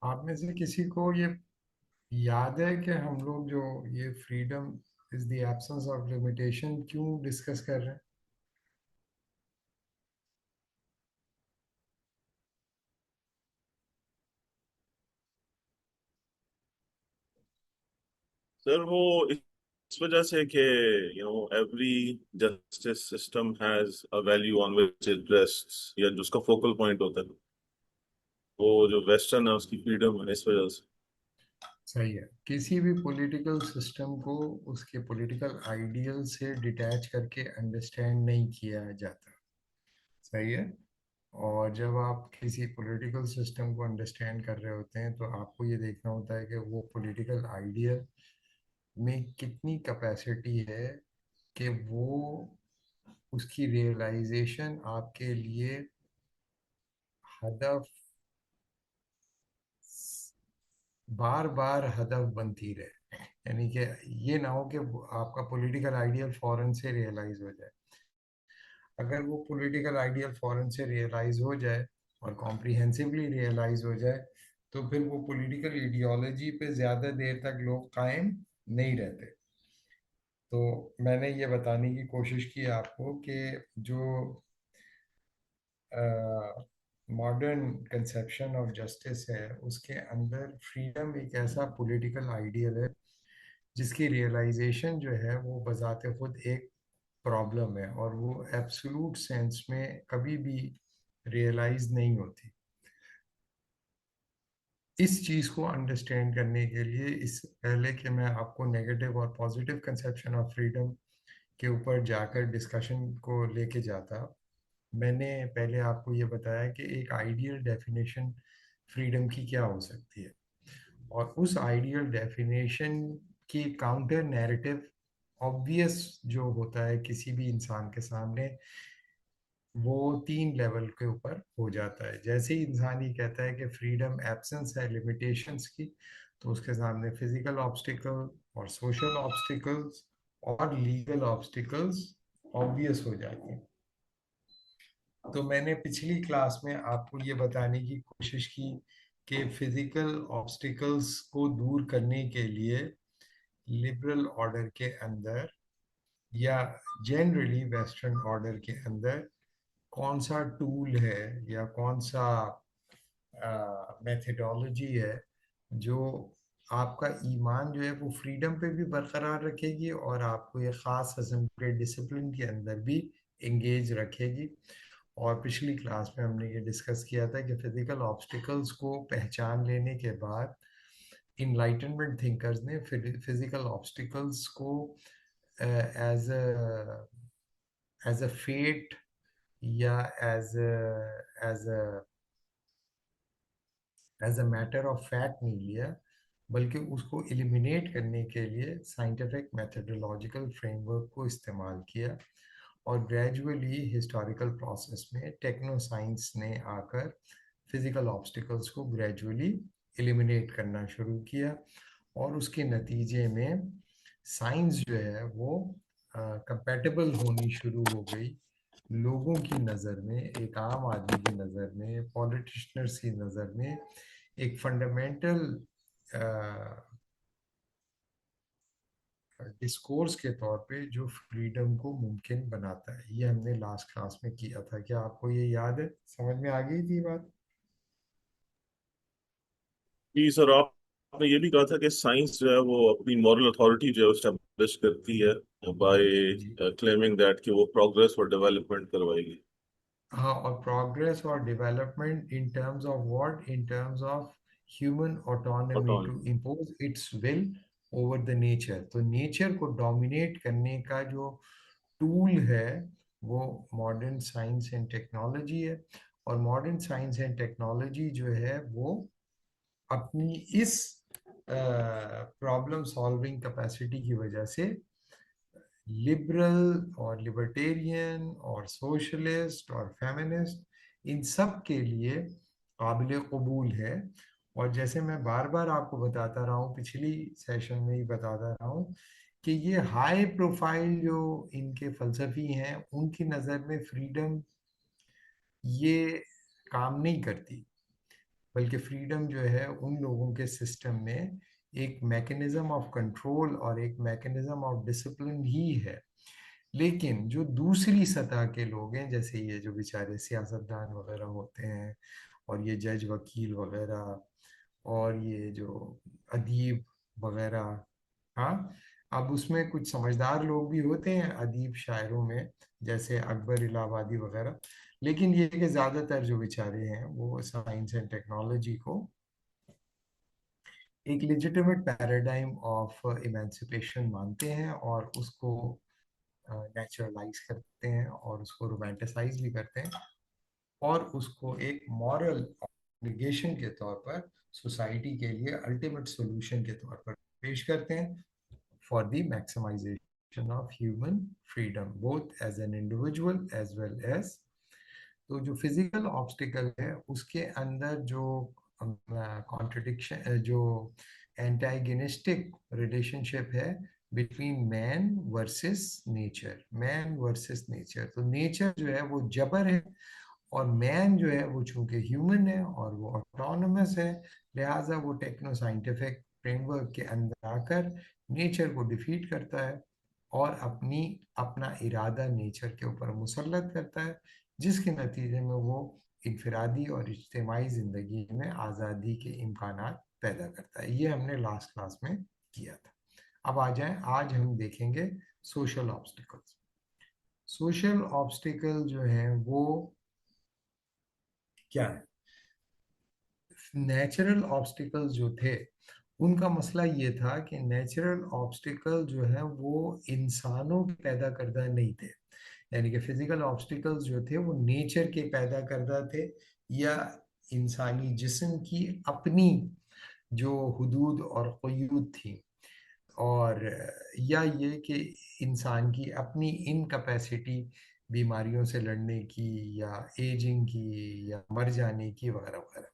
آپ میں سے کسی کو یہ یاد ہے کہ ہم لوگ جو یہ freedom is the absence of limitation کیوں ڈسکس کر رہے ہیں؟ سر وہ اس وجہ سے کہ every justice system has a value on which it rests, یا جو اس کا فوکل پوائنٹ ہوتا ہے وہ جو ویسٹرن ہے اس کی فریڈم ہے، اس وجہ سے۔ صحیح ہے، کسی بھی پولیٹیکل سسٹم کو اس کے پولیٹیکل آئیڈیل سے ڈیٹیچ کر کے انڈرسٹینڈ نہیں کیا جاتا۔ صحیح ہے، اور جب آپ کسی پولیٹیکل سسٹم کو انڈرسٹینڈ کر رہے ہوتے ہیں تو آپ کو یہ دیکھنا ہوتا ہے کہ وہ پولیٹیکل آئیڈیل میں کتنی کیپیسٹی ہے کہ وہ اس کی ریئلائزیشن آپ کے لیے ہدف بار بار ہدف بنتی رہے، یعنی کہ یہ نہ ہو کہ آپ کا پولیٹیکل آئیڈیل فوراً سے ریئلائز ہو جائے۔ اگر وہ پولیٹیکل آئیڈیل فوراً سے ریئلائز ہو جائے اور کمپریہنسولی ریئلائز ہو جائے تو پھر وہ پولیٹیکل ایڈیالوجی پہ زیادہ دیر تک لوگ قائم نہیں رہتے۔ تو میں نے یہ بتانے کی کوشش کی آپ کو کہ جو ماڈرن کنسیپشن آف جسٹس ہے اس کے اندر فریڈم ایک ایسا پولیٹیکل آئیڈیل ہے جس کی ریئلائزیشن جو ہے وہ بذات خود ایک پرابلم ہے، اور وہ ایبسولوٹ سینس میں کبھی بھی ریئلائز نہیں ہوتی۔ اس چیز کو انڈرسٹینڈ کرنے کے لیے، اس سے پہلے کہ میں آپ کو نیگیٹو اور پازیٹیو کنسیپشن آف فریڈم کے اوپر جا کر ڈسکشن کو لے کے جاتا، میں نے پہلے آپ کو یہ بتایا کہ ایک آئیڈیل ڈیفینیشن فریڈم کی کیا ہو سکتی ہے، اور اس آئیڈیل ڈیفینیشن کی کاؤنٹر نیریٹو آبویس جو ہوتا ہے کسی بھی انسان کے سامنے، وہ تین لیول کے اوپر ہو جاتا ہے۔ جیسے ہی انسان یہ کہتا ہے کہ فریڈم ایبسنس ہے لمیٹیشنس کی، تو اس کے سامنے فزیکل آبسٹیکل اور سوشل آبسٹیکلز اور لیگل آبسٹیکلز آبویس ہو جاتی ہیں۔ تو میں نے پچھلی کلاس میں آپ کو یہ بتانے کی کوشش کی کہ فزیکل آبسٹیکلز کو دور کرنے کے لیے لبرل آرڈر کے اندر یا جنرلی ویسٹرن آرڈر کے اندر کون سا ٹول ہے یا کون سا میتھڈالوجی ہے جو آپ کا ایمان جو ہے وہ فریڈم پہ بھی برقرار رکھے گی اور آپ کو ایک خاص قسم کے ڈسپلن کے اندر بھی انگیج رکھے گی۔ اور پچھلی کلاس میں ہم نے یہ ڈسکس کیا تھا کہ فزیکل آبسٹیکلز کو پہچان لینے کے بعد انلائٹنمنٹ تھنکرز نے فزیکل آبسٹیکلز کو ایز اے فیٹ یا as a matter of fact نہیں لیا، بلکہ اس کو ایلیمینیٹ کرنے کے لیے سائنٹیفک میتھڈولوجیکل فریم ورک کو استعمال کیا، اور گریجولی ہسٹوریکل پروسیس میں ٹیکنو سائنس نے آ کر فزیکل آبسٹیکلس کو گریجولی ایلیمینیٹ کرنا شروع کیا، اور اس کے نتیجے میں سائنس جو ہے وہ کمپیٹیبل ہونی شروع ہو گئی لوگوں کی نظر میں، ایک عام آدمی کی نظر میں، پولیٹیشنرز کی نظر میں، ایک فنڈامنٹل ڈسکورس کے طور پہ جو فریڈم کو ممکن بناتا ہے۔ یہ ہم نے لاسٹ کلاس میں کیا تھا، کیا آپ کو یہ یاد ہے؟ سمجھ میں آ گئی تھی بات؟ جی سر، آپ نے یہ بھی کہا تھا کہ سائنس جو ہے وہ اپنی مورل اتھارٹی جو ہے اسٹیبلش کرتی ہے جی بائی کلیمنگ دیٹ کہ وہ پروگرس اور ڈیولپمنٹ کروائے گی۔ ہاں، اور پروگریس اور development in terms of what? In terms of human autonomy to autonomy. Impose its will over the nature. تو نیچر کو ڈومینیٹ کرنے کا جو ٹول ہے وہ ماڈرن سائنس اینڈ ٹیکنالوجی ہے، اور ماڈرن سائنس اینڈ ٹیکنالوجی جو ہے وہ اپنی اس پرابلم سالونگ کیپیسٹی کی وجہ سے لبرل اور لبرٹیرین اور سوشلسٹ اور فیمنسٹ ان سب کے لیے قابل قبول ہے۔ اور جیسے میں بار بار آپ کو بتاتا رہا ہوں، پچھلی سیشن میں ہی بتاتا رہا ہوں کہ یہ ہائی پروفائل جو ان کے فلسفی ہیں ان کی نظر میں فریڈم یہ کام نہیں کرتی، بلکہ فریڈم جو ہے ان لوگوں کے سسٹم میں ایک میکنزم آف کنٹرول اور ایک میکنزم آف ڈسپلن ہی ہے. لیکن جو دوسری سطح کے لوگ ہیں، جیسے یہ جو بیچارے سیاستدان وغیرہ ہوتے ہیں، اور یہ جج وکیل وغیرہ، اور یہ جو ادیب وغیرہ، ہاں اب اس میں کچھ سمجھدار لوگ بھی ہوتے ہیں ادیب شاعروں میں، جیسے اکبر الہ آبادی وغیرہ، لیکن یہ کہ زیادہ تر جو بیچارے ہیں وہ سائنس اینڈ ٹیکنالوجی کو ایک لیجیٹیمیٹ پیراڈائم آف ایمانسپیشن مانتے ہیں، اور اس کو نیچرلائز کرتے ہیں، اور اس کو رومانٹیسائز بھی کرتے ہیں، اور اس کو ایک مورل obligation کے طور پر سوسائٹی کے لیے الٹیمیٹ سولوشن کے طور پر پیش کرتے ہیں for the maximization of human freedom both as an individual as well as. تو جو فزیکل آبسٹیکل ہے اس کے اندر جو کانٹرڈکشن، جو اینٹاگینسٹک ریلیشن شپ ہے بٹوین مین ورسز نیچر، مین ورسز نیچر. تو نیچر جو ہے وہ جبر ہے، اور مین جو ہے وہ چونکہ ہیومن ہے اور وہ آٹونومس ہے، لہٰذا وہ ٹیکنو سائنٹیفک فریم ورک کے اندر آ کر نیچر کو ڈیفیٹ کرتا ہے، اور اپنا ارادہ نیچر کے اوپر مسلط کرتا ہے، جس کے نتیجے میں وہ انفرادی اور اجتماعی زندگی میں آزادی کے امکانات پیدا کرتا ہے. یہ ہم نے لاسٹ کلاس میں کیا تھا. اب آ جائیں، آج ہم دیکھیں گے سوشل آبسٹیکلز. سوشل آبسٹیکل جو ہیں وہ کیا ہے؟ نیچرل آبسٹیکل جو تھے ان کا مسئلہ یہ تھا کہ نیچرل آبسٹیکل جو ہیں وہ انسانوں کے پیدا کردہ نہیں تھے، یعنی کہ فزیکل آبسٹیکل جو تھے وہ نیچر کے پیدا کردہ تھے، یا انسانی جسم کی اپنی جو حدود اور قیود تھی، اور یا یہ کہ انسان کی اپنی انکیپیسٹی بیماریوں سے لڑنے کی، یا ایجنگ کی، یا مر جانے کی وغیرہ وغیرہ.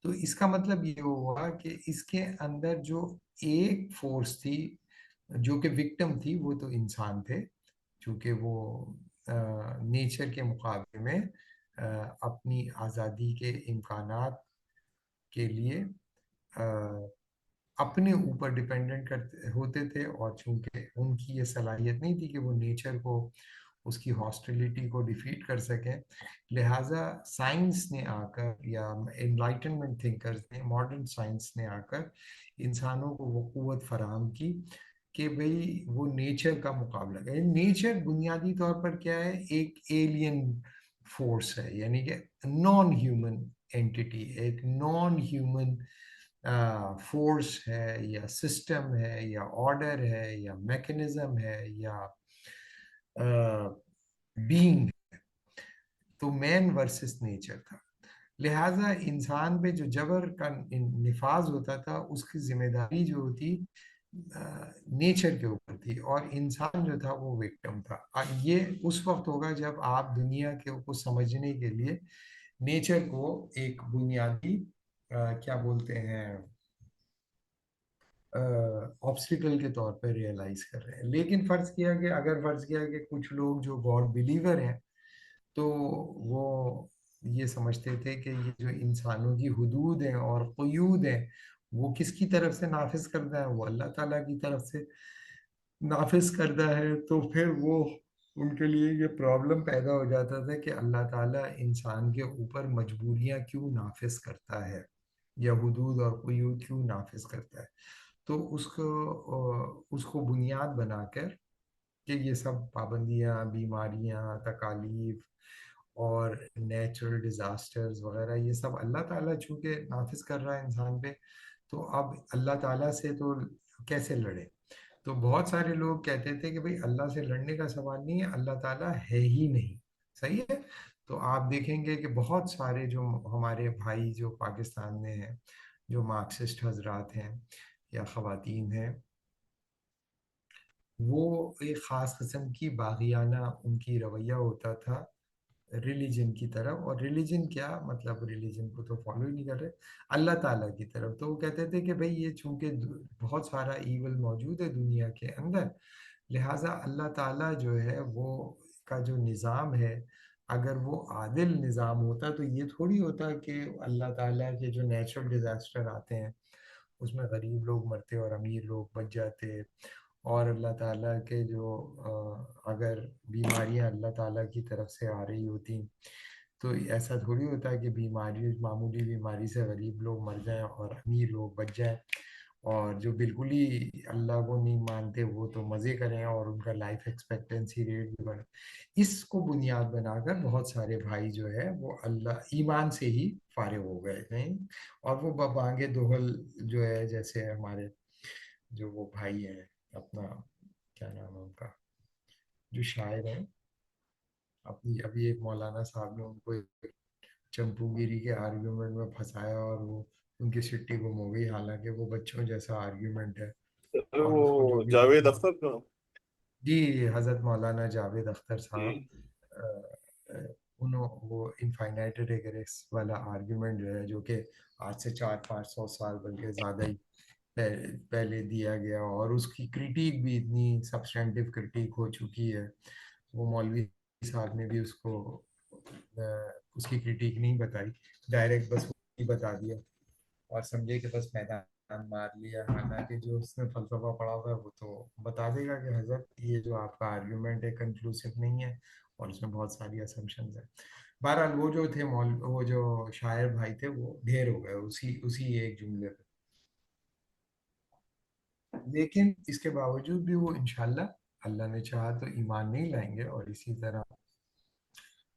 تو اس کا مطلب یہ ہوا کہ اس کے اندر جو ایک فورس تھی جو کہ وکٹم تھی، وہ تو انسان تھے، چونکہ وہ نیچر کے مقابلے میں اپنی آزادی کے امکانات کے لیے اپنے اوپر ڈیپینڈنٹ ہوتے تھے، اور چونکہ ان کی یہ صلاحیت نہیں تھی کہ وہ نیچر کو، اس کی ہاسٹیلیٹی کو ڈیفیٹ کر سکیں، لہٰذا سائنس نے آ کر، یا انلائٹنمنٹ تھنکرز نے، ماڈرن سائنس نے آ کر انسانوں کو وہ قوت فراہم کی کہ بھئی وہ نیچر کا مقابلہ کرے. نیچر بنیادی طور پر کیا ہے؟ ایک ایلین فورس ہے، یعنی کہ نان ہیومن اینٹیٹی، ایک نان ہیومن فورس ہے، یا سسٹم ہے، یا آرڈر ہے، یا میکنزم ہے، یا بینگ. تو مین ورسس نیچر تھا، لہٰذا انسان پہ جو جبر کا نفاذ ہوتا تھا اس کی ذمہ داری جو ہوتی نیچر کے اوپر تھی، اور انسان جو تھا وہ وکٹم تھا. یہ اس وقت ہوگا جب آپ دنیا کو سمجھنے کے لیے نیچر کو ایک بنیادی کیا بولتے ہیں آبسٹیکل کے طور پہ ریئلائز کر رہے ہیں. لیکن فرض کیا کہ کچھ لوگ جو گاڈ بلیور ہیں تو وہ یہ سمجھتے تھے کہ یہ جو انسانوں کی حدود ہیں اور قیود ہیں وہ کس کی طرف سے نافذ کردہ ہے؟ وہ اللہ تعالیٰ کی طرف سے نافذ کردہ ہے. تو پھر وہ ان کے لیے یہ پرابلم پیدا ہو جاتا تھا کہ اللہ تعالیٰ انسان کے اوپر مجبوریاں کیوں نافذ کرتا ہے، یا حدود اور قیود کیوں نافذ کرتا ہے. تو اس کو بنیاد بنا کر کہ یہ سب پابندیاں، بیماریاں، تکالیف اور نیچرل ڈیزاسٹرز وغیرہ، یہ سب اللہ تعالیٰ چونکہ نافذ کر رہا ہے انسان پہ، تو اب اللہ تعالیٰ سے تو کیسے لڑے؟ تو بہت سارے لوگ کہتے تھے کہ بھئی اللہ سے لڑنے کا سوال نہیں ہے، اللہ تعالیٰ ہے ہی نہیں. صحیح ہے. تو آپ دیکھیں گے کہ بہت سارے جو ہمارے بھائی جو پاکستان میں ہیں، جو مارکسسٹ حضرات ہیں یا خواتین ہیں، وہ ایک خاص قسم کی باغیانہ ان کی رویہ ہوتا تھا ریلیجن کی طرف. اور ریلیجن کیا مطلب؟ ریلیجن کو تو فالو ہی نہیں کر رہے، اللہ تعالیٰ کی طرف. تو وہ کہتے تھے کہ بھئی یہ چونکہ بہت سارا ایول موجود ہے دنیا کے اندر، لہٰذا اللہ تعالیٰ جو ہے وہ کا جو نظام ہے اگر وہ عادل نظام ہوتا تو یہ تھوڑی ہوتا کہ اللہ تعالیٰ کے جو نیچرل ڈیزاسٹر آتے ہیں اس میں غریب لوگ مرتے اور امیر لوگ بچ جاتے، اور اللہ تعالیٰ کے جو اگر بیماریاں اللہ تعالیٰ کی طرف سے آ رہی ہوتی تو ایسا تھوڑی ہوتا ہے کہ بیماری، معمولی بیماری سے غریب لوگ مر جائیں اور امیر لوگ بچ جائیں، اور جو بالکل ہی اللہ کو نہیں مانتے وہ تو مزے کریں اور ان کا لائف ایکسپیکٹنسی ریٹ بھی بڑھے۔ اس کو بنیاد بنا کر بہت سارے بھائی جو ہے وہ اللہ ایمان سے ہی فارغ ہو گئے ہیں، اور وہ بانگے دوہل جو ہے، جیسے ہمارے جو وہ بھائی ہیں، اپنا کیا نام ہے ان کا، جو شاعر ہیں، اپنی ابھی ایک مولانا صاحب نے ان کو چمپو گیری کے آرگیومنٹ میں پھنسایا اور وہ ان کی سٹی گم ہو گئی، حالانکہ وہ بچوں جیسا آرگیومنٹ ہے، اور وہ اس کو جو بھی جاوید لکھا، اختر کا. جی حضرت مولانا جاوید اختر جی. صاحب، انہوں وہ انفائنائٹ ریگریس والا آرگیومنٹ جو ہے، جو کہ آج سے 400-500 سال بلکہ زیادہ ہی پہلے دیا گیا، اور اس کی کریٹیک بھی اتنی سبسٹینٹیو کریٹیک ہو چکی ہے، وہ مولوی صاحب نے بھی اس کو اس کی کریٹیک نہیں بتائی، ڈائریکٹ بس وہی بتا دیا اور سمجھے کہ بس میدان مار لیا، حالانکہ جو اس نے فلسفہ پڑھا ہوا ہے وہ تو بتا دے گا کہ حضرت یہ جو آپ کا آرگیومنٹ ہے کنکلوسیو نہیں ہے اور اس میں بہت ساری اسمپشنز ہیں۔ بہرحال وہ جو تھے وہ جو شاعر بھائی تھے وہ ڈھیر ہو گئے اسی ایک جملے پہ، لیکن اس کے باوجود بھی وہ انشاءاللہ اللہ نے چاہا تو ایمان نہیں لائیں گے، اور اسی طرح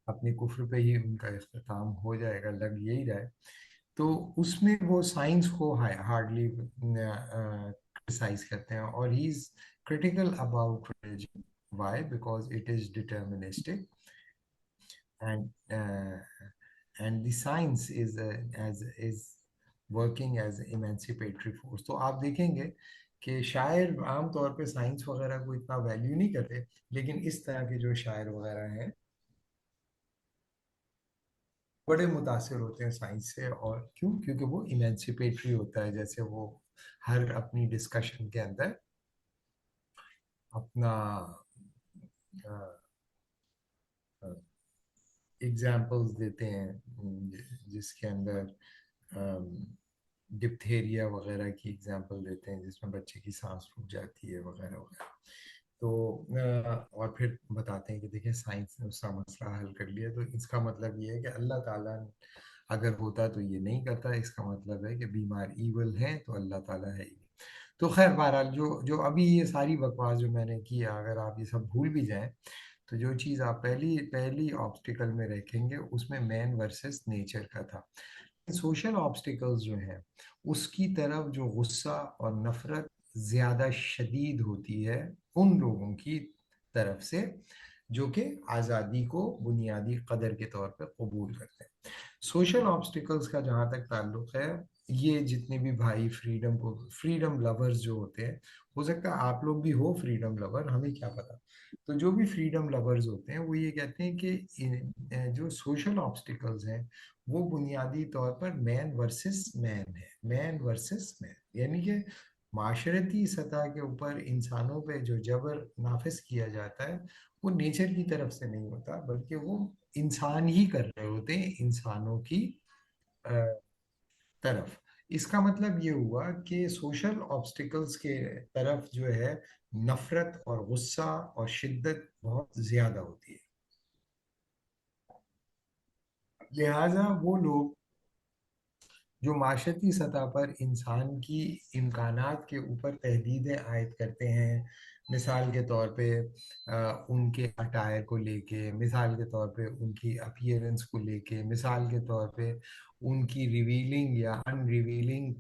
اپنے کفر پہ ہی ان کا اختتام ہو جائے گا، لگ یہی رہا ہے۔ تو اس میں وہ سائنس کو ہارڈلی کرٹیسائز کرتے ہیں، اور ہی از critical about religion. Why? Because it is deterministic, and the science is working as emancipatory force. تو آپ دیکھیں گے کہ شاعر عام طور پہ سائنس وغیرہ کو اتنا ویلیو نہیں کرتے، لیکن اس طرح کے جو شاعر وغیرہ ہیں بڑے متاثر ہوتے ہیں سائنس سے، اور کیوں؟ کیونکہ وہ ایمانسیپیٹری ہوتا ہے، جیسے وہ ہر اپنی ڈسکشن کے اندر اپنا ایگزامپلز دیتے ہیں، جس کے اندر ڈپتھیریا وغیرہ کی ایگزامپل دیتے ہیں جس میں بچے کی سانس رک جاتی ہے وغیرہ وغیرہ، تو اور پھر بتاتے ہیں کہ دیکھیں سائنس نے اس کا مسئلہ حل کر لیا، تو اس کا مطلب یہ ہے کہ اللہ تعالیٰ اگر ہوتا تو یہ نہیں کرتا، اس کا مطلب ہے کہ بیمار ایول ہیں تو اللہ تعالیٰ ہے ہی نہیں۔ تو خیر بہرحال جو ابھی یہ ساری بکواس جو میں نے کی، اگر آپ یہ سب بھول بھی جائیں تو جو چیز آپ پہلی آبسٹیکل میں رکھیں گے اس میں مین ورسز نیچر کا تھا۔ سوشل آبسٹیکلز جو ہیں اس کی طرف جو غصہ اور نفرت زیادہ شدید ہوتی ہے ان لوگوں کی طرف سے جو کہ آزادی کو بنیادی قدر کے طور پہ قبول کرتے ہیں۔ سوشل آبسٹیکلز کا جہاں تک تعلق ہے، یہ جتنے بھی بھائی فریڈم لورز جو ہوتے ہیں، ہو سکتا ہے آپ لوگ بھی ہو فریڈم لور، ہمیں کیا پتا، تو جو بھی فریڈم لورز ہوتے ہیں وہ یہ کہتے ہیں کہ جو سوشل آبسٹیکلز ہیں وہ بنیادی طور پر مین ورسز مین ہے، مین ورسز مین، یعنی کہ معاشرتی سطح کے اوپر انسانوں پہ جو جبر نافذ کیا جاتا ہے وہ نیچر کی طرف سے نہیں ہوتا، بلکہ وہ انسان ہی کر رہے ہوتے ہیں انسانوں کی طرف۔ اس کا مطلب یہ ہوا کہ سوشل آبسٹیکلز کے طرف جو ہے نفرت اور غصہ اور شدت بہت زیادہ ہوتی ہے، لہٰذا وہ لوگ جو معاشرتی سطح پر انسان کی امکانات کے اوپر تحدیدیں عائد کرتے ہیں، مثال کے طور پہ ان کے اٹائر کو لے کے، مثال کے طور پہ ان کی اپیئرنس کو لے کے، مثال کے طور پہ ان کی ریویلنگ یا unrevealing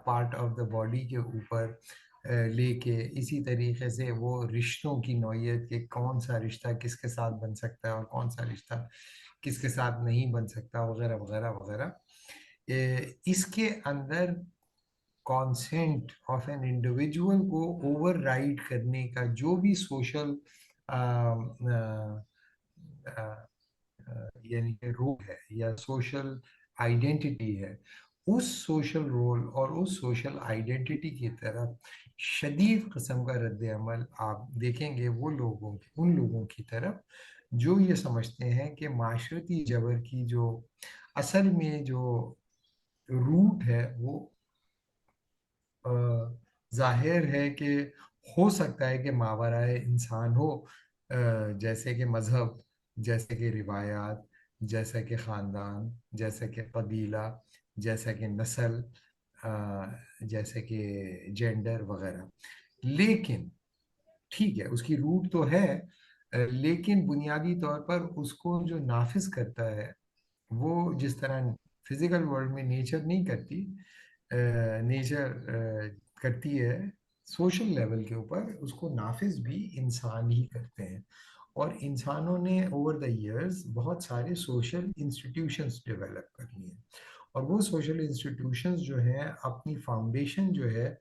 part of the body کے اوپر لے کے، اسی طریقے سے وہ رشتوں کی نوعیت کے کون سا رشتہ کس کے ساتھ بن سکتا ہے اور کون سا رشتہ کس کے ساتھ نہیں بن سکتا وغیرہ وغیرہ وغیرہ، اس کے اندر کانسینٹ آف این انڈیویجول کو اوور رائڈ کرنے کا جو بھی سوشل یعنی کہ رول ہے یا سوشل آئیڈینٹی ہے، اس سوشل رول اور اس سوشل آئیڈینٹی کی طرف شدید قسم کا رد عمل آپ دیکھیں گے ان لوگوں کی طرف جو یہ سمجھتے ہیں کہ معاشرتی جبر کی جو اصل میں جو روٹ ہے وہ ظاہر ہے کہ ہو سکتا ہے کہ ماورائے انسان ہو، جیسے کہ مذہب، جیسے کہ روایات، جیسا کہ خاندان، جیسا کہ قبیلہ، جیسا کہ نسل، جیسے کہ جینڈر وغیرہ. لیکن ٹھیک ہے اس کی روٹ تو ہے، لیکن بنیادی طور پر اس کو جو نافذ کرتا ہے وہ جس طرح فزیکل ورلڈ میں نیچر نہیں کرتی، نیچر کرتی ہے سوشل لیول کے اوپر، اس کو نافذ بھی انسان ہی کرتے ہیں. اور انسانوں نے اوور دا ایئرز بہت سارے سوشل انسٹیٹیوشنز ڈیولپ کر لیے ہیں، اور وہ سوشل انسٹیٹیوشنز جو ہیں اپنی فاؤنڈیشن جو ہے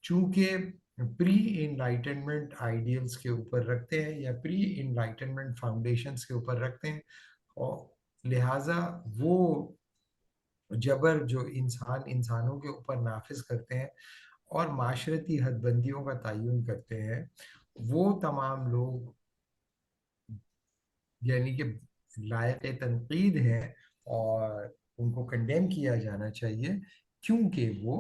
چونکہ پری انلائٹنمنٹ آئیڈیلز کے اوپر رکھتے ہیں یا پری انلائٹنمنٹ فاؤنڈیشنز کے اوپر رکھتے ہیں، اور لہٰذا وہ جبر جو انسانوں کے اوپر نافذ کرتے ہیں اور معاشرتی حد بندیوں کا تعین کرتے ہیں، وہ تمام لوگ یعنی کہ لائق تنقید ہیں اور ان کو کنڈیم کیا جانا چاہیے، کیونکہ وہ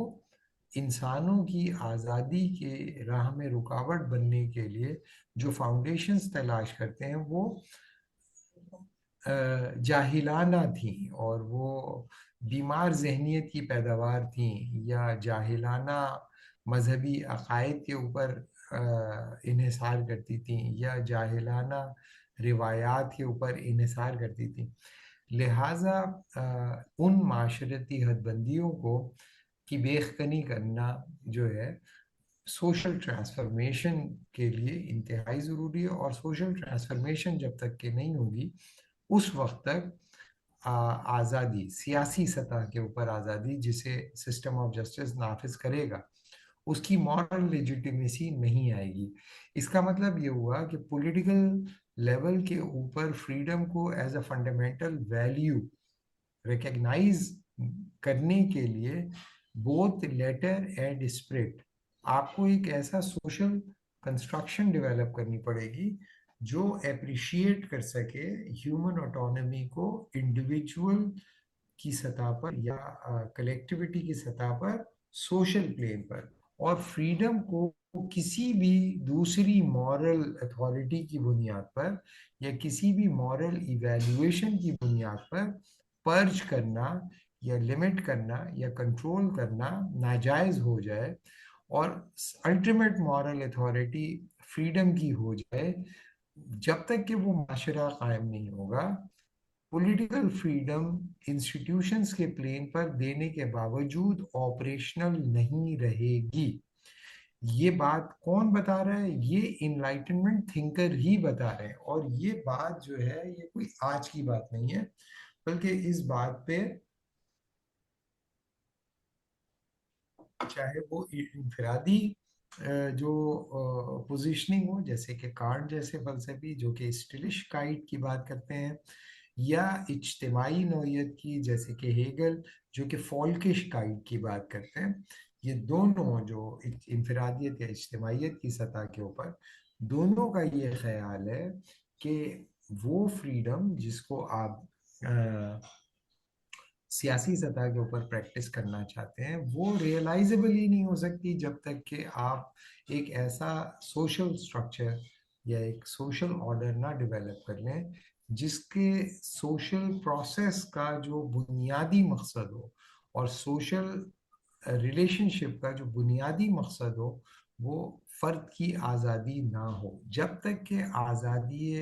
انسانوں کی آزادی کے راہ میں رکاوٹ بننے کے لیے جو فاؤنڈیشنز تلاش کرتے ہیں وہ جاہلانہ تھیں، اور وہ بیمار ذہنیت کی پیداوار تھیں، یا جاہلانہ مذہبی عقائد کے اوپر انحصار کرتی تھیں، یا جاہلانہ روایات کے اوپر انحصار کرتی تھیں. لہٰذا ان معاشرتی حد بندیوں کو کی بیخ کنی کرنا جو ہے سوشل ٹرانسفرمیشن کے لیے انتہائی ضروری ہے، اور سوشل ٹرانسفرمیشن جب تک کہ نہیں ہوگی اس وقت تک آزادی، سیاسی سطح کے اوپر آزادی جسے سسٹم آف جسٹس نافذ کرے گا، اس کی مورل لیجیٹیمیسی نہیں آئے گی. اس کا مطلب یہ ہوا کہ پولیٹیکل لیول کے اوپر فریڈم کو as a fundamental value recognize کرنے کے لیے بوتھ لیٹر اینڈ اسپرٹ آپ کو ایک ایسا سوشل کنسٹرکشن ڈیولپ کرنی پڑے گی جو اپریشیٹ کر سکے ہیومن آٹونومی کو انڈیویجول کی سطح پر یا کلیکٹیوٹی کی سطح پر، سوشل پلین پر، اور فریڈم کو کسی بھی دوسری مورل اتھارٹی کی بنیاد پر یا کسی بھی مورل ایویلویشن کی بنیاد پر پرج کرنا یا لمٹ کرنا یا کنٹرول کرنا ناجائز ہو جائے، اور الٹیمیٹ مورل اتھارٹی فریڈم کی ہو جائے. جب تک کہ وہ معاشرہ قائم نہیں ہوگا، پولیٹیکل فریڈم انسٹیٹیوشنز کے پلین پر دینے کے باوجود آپریشنل نہیں رہے گی. یہ بات کون بتا رہا ہے؟ یہ انلائٹنمنٹ تھنکر ہی بتا رہے ہیں، اور یہ بات جو ہے یہ کوئی آج کی بات نہیں ہے، بلکہ اس بات پہ چاہے وہ انفرادی جو پوزیشننگ ہو جیسے کہ کانٹ جیسے فلسفی جو کہ اسٹلش کائٹ کی بات کرتے ہیں، یا اجتماعی نوعیت کی جیسے کہ ہیگل جو کہ فولکش کائٹ کی بات کرتے ہیں. یہ دونوں جو انفرادیت یا اجتماعیت کی سطح کے اوپر دونوں کا یہ خیال ہے کہ وہ فریڈم جس کو آپ سیاسی سطح کے اوپر پریکٹس کرنا چاہتے ہیں وہ ریئلائزبل ہی نہیں ہو سکتی جب تک کہ آپ ایک ایسا سوشل سٹرکچر یا ایک سوشل آرڈر نہ ڈیولپ کر لیں جس کے سوشل پروسیس کا جو بنیادی مقصد ہو، اور سوشل ریلیشن شپ کا جو بنیادی مقصد ہو وہ فرد کی آزادی نہ ہو. جب تک کہ آزادی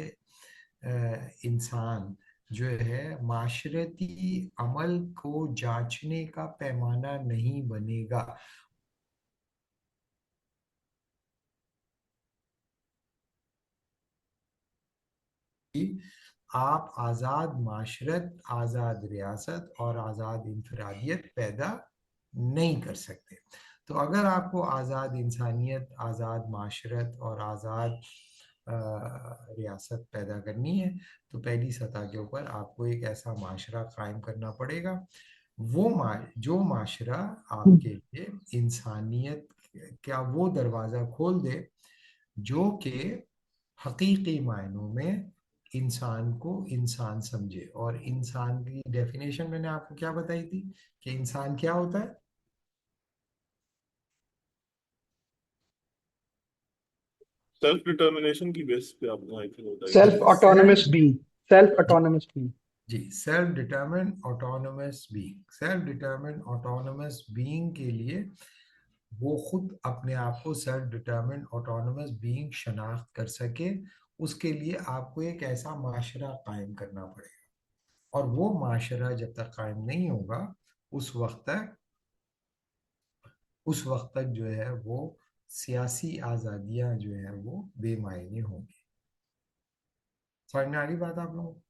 انسان جو ہے معاشرتی عمل کو جانچنے کا پیمانہ نہیں بنے گا. آپ آزاد معاشرت، آزاد ریاست اور آزاد انفرادیت پیدا نہیں کر سکتے. تو اگر آپ کو آزاد انسانیت، آزاد معاشرت اور آزاد ریاست پیدا کرنی ہے تو پہلی سطح کے اوپر آپ کو ایک ایسا معاشرہ قائم کرنا پڑے گا، وہ جو معاشرہ آپ کے لیے انسانیت کا وہ دروازہ کھول دے جو کہ حقیقی معنوں میں انسان کو انسان سمجھے. اور انسان کی ڈیفینیشن میں نے آپ کو کیا بتائی تھی کہ انسان کیا ہوتا ہے؟ سیلف ڈٹرمنیشن کی بیس پہ آپ نے آئی تھنک بتائی تھی. Self self, autonomous being. Self autonomous being. جی، self determined autonomous being. Self determined autonomous being کے لیے وہ خود اپنے آپ کو سیلف ڈٹرمنڈ آٹونومس بینگ شناخت کر سکے، اس کے لیے آپ کو ایک ایسا معاشرہ قائم کرنا پڑے گا. اور وہ معاشرہ جب تک قائم نہیں ہوگا اس وقت تک جو ہے وہ سیاسی آزادیاں جو ہیں وہ بے معنی ہوں گی. سمجھ میں آ رہی بات آپ لوگوں کو؟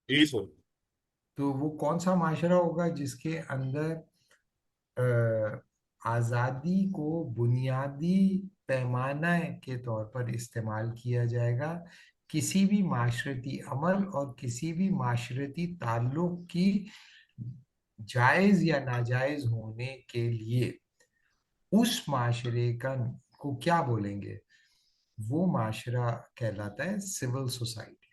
جی سر. تو وہ کون سا معاشرہ ہوگا جس کے اندر آزادی کو بنیادی پیمانہ کے طور پر استعمال کیا جائے گا، کسی بھی معاشرتی عمل اور کسی بھی معاشرتی تعلق کی جائز یا ناجائز ہونے کے لیے اس معاشرے کو کیا بولیں گے؟ وہ معاشرہ کہلاتا ہے سول سوسائٹی.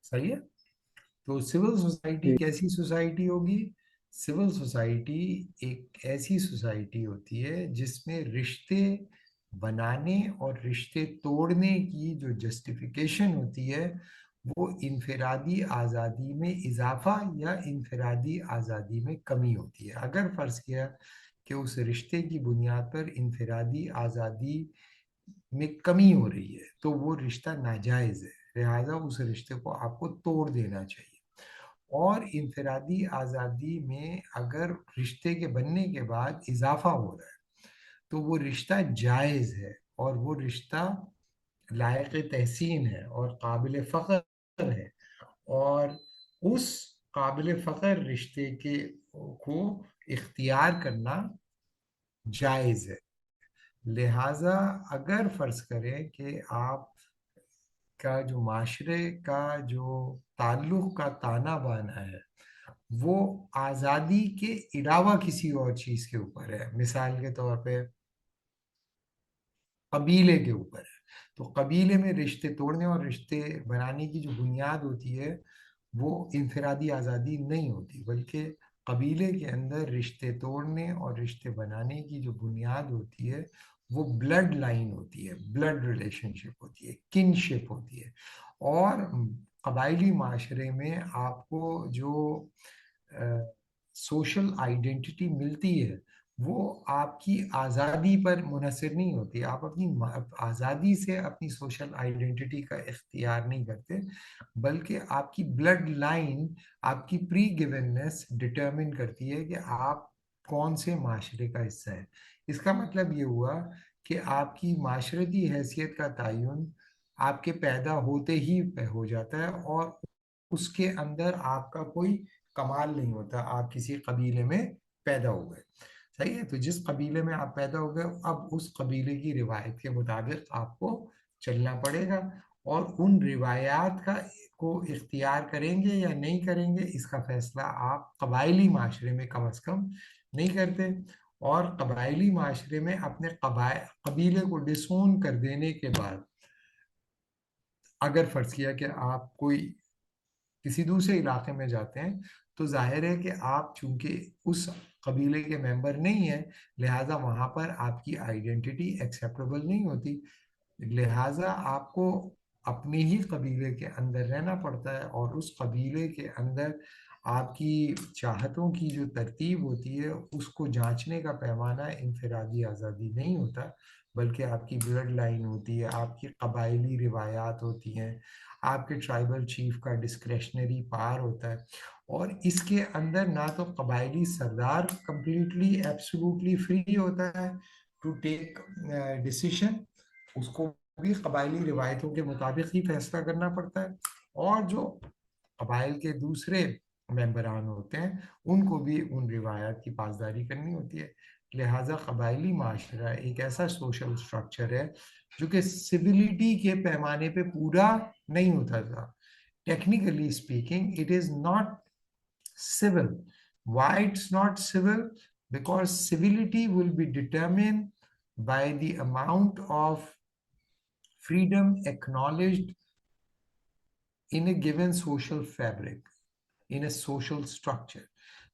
صحیح ہے؟ تو سول سوسائٹی کیسی سوسائٹی ہوگی؟ سول سوسائٹی ایک ایسی سوسائٹی ہوتی ہے جس میں رشتے بنانے اور رشتے توڑنے کی جو جسٹیفیکیشن ہوتی ہے وہ انفرادی آزادی میں اضافہ یا انفرادی آزادی میں کمی ہوتی ہے. اگر فرض کیا کہ اس رشتے کی بنیاد پر انفرادی آزادی میں کمی ہو رہی ہے تو وہ رشتہ ناجائز ہے، لہذا اس رشتے کو آپ کو توڑ دینا چاہیے. اور انفرادی آزادی میں اگر رشتے کے بننے کے بعد اضافہ ہو رہا ہے تو وہ رشتہ جائز ہے اور وہ رشتہ لائق تحسین ہے اور قابل فخر ہے، اور اس قابل فخر رشتے کو اختیار کرنا جائز ہے. لہٰذا اگر فرض کریں کہ آپ کا جو معاشرے کا جو تعلق کا تانا بانا ہے وہ آزادی کے علاوہ کسی اور چیز کے اوپر ہے، مثال کے طور پہ قبیلے کے اوپر ہے، تو قبیلے میں رشتے توڑنے اور رشتے بنانے کی جو بنیاد ہوتی ہے وہ انفرادی آزادی نہیں ہوتی، بلکہ قبیلے کے اندر رشتے توڑنے اور رشتے بنانے کی جو بنیاد ہوتی ہے وہ بلڈ لائن ہوتی ہے، بلڈ ریلیشن شپ ہوتی ہے، کن شپ ہوتی ہے. اور قبائلی معاشرے میں آپ کو جو سوشل آئیڈینٹی ملتی ہے وہ آپ کی آزادی پر منحصر نہیں ہوتی. آپ اپنی آزادی سے اپنی سوشل آئیڈینٹی کا اختیار نہیں کرتے، بلکہ آپ کی بلڈ لائن، آپ کی پری گیوننس ڈٹرمن کرتی ہے کہ آپ کون سے معاشرے کا حصہ ہے. اس کا مطلب یہ ہوا کہ آپ کی معاشرتی حیثیت کا تعین آپ کے پیدا ہوتے ہی ہو جاتا ہے اور اس کے اندر آپ کا کوئی کمال نہیں ہوتا. آپ کسی قبیلے میں پیدا ہو گئے، صحیح ہے، تو جس قبیلے میں آپ پیدا ہو گئے اب اس قبیلے کی روایت کے مطابق آپ کو چلنا پڑے گا، اور ان روایات کو اختیار کریں گے یا نہیں کریں گے اس کا فیصلہ آپ قبائلی معاشرے میں کم از کم نہیں کرتے. اور قبائلی معاشرے میں اپنے قبیلے کو ڈسون کر دینے کے بعد اگر فرض کیا کہ آپ کوئی کسی دوسرے علاقے میں جاتے ہیں تو ظاہر ہے کہ آپ چونکہ اس قبیلے کے ممبر نہیں ہیں لہٰذا وہاں پر آپ کی آئیڈینٹی ایکسیپٹیبل نہیں ہوتی، لہٰذا آپ کو اپنے ہی قبیلے کے اندر رہنا پڑتا ہے، اور اس قبیلے کے اندر آپ کی چاہتوں کی جو ترتیب ہوتی ہے اس کو جانچنے کا پیمانہ انفرادی آزادی نہیں ہوتا، بلکہ آپ کی بلڈ لائن ہوتی ہے، آپ کی قبائلی روایات ہوتی ہیں، آپ کے ٹرائبل چیف کا ڈسکریشنری پاور ہوتا ہے. اور اس کے اندر نہ تو قبائلی سردار کمپلیٹلی ایبسولوٹلی فری ہوتا ہے ٹو ٹیک ڈیسیشن، اس کو بھی قبائلی روایتوں کے مطابق ہی فیصلہ کرنا پڑتا ہے، اور جو قبائل کے دوسرے ممبران ہوتے ہیں ان کو بھی ان روایات کی پاسداری کرنی ہوتی ہے. لہٰذا قبائلی معاشرہ ایک ایسا سوشل سٹرکچر ہے جو کہ سویلٹی کے پیمانے پہ پورا نہیں ہوتا تھا. Technically speaking it is not civil. Why it's not civil? Because civility will be determined by the amount of freedom acknowledged in a given social fabric, in a social structure.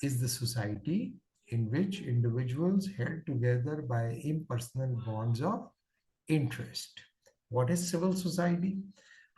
is the society in which individuals held together by impersonal bonds of interest. What is civil society?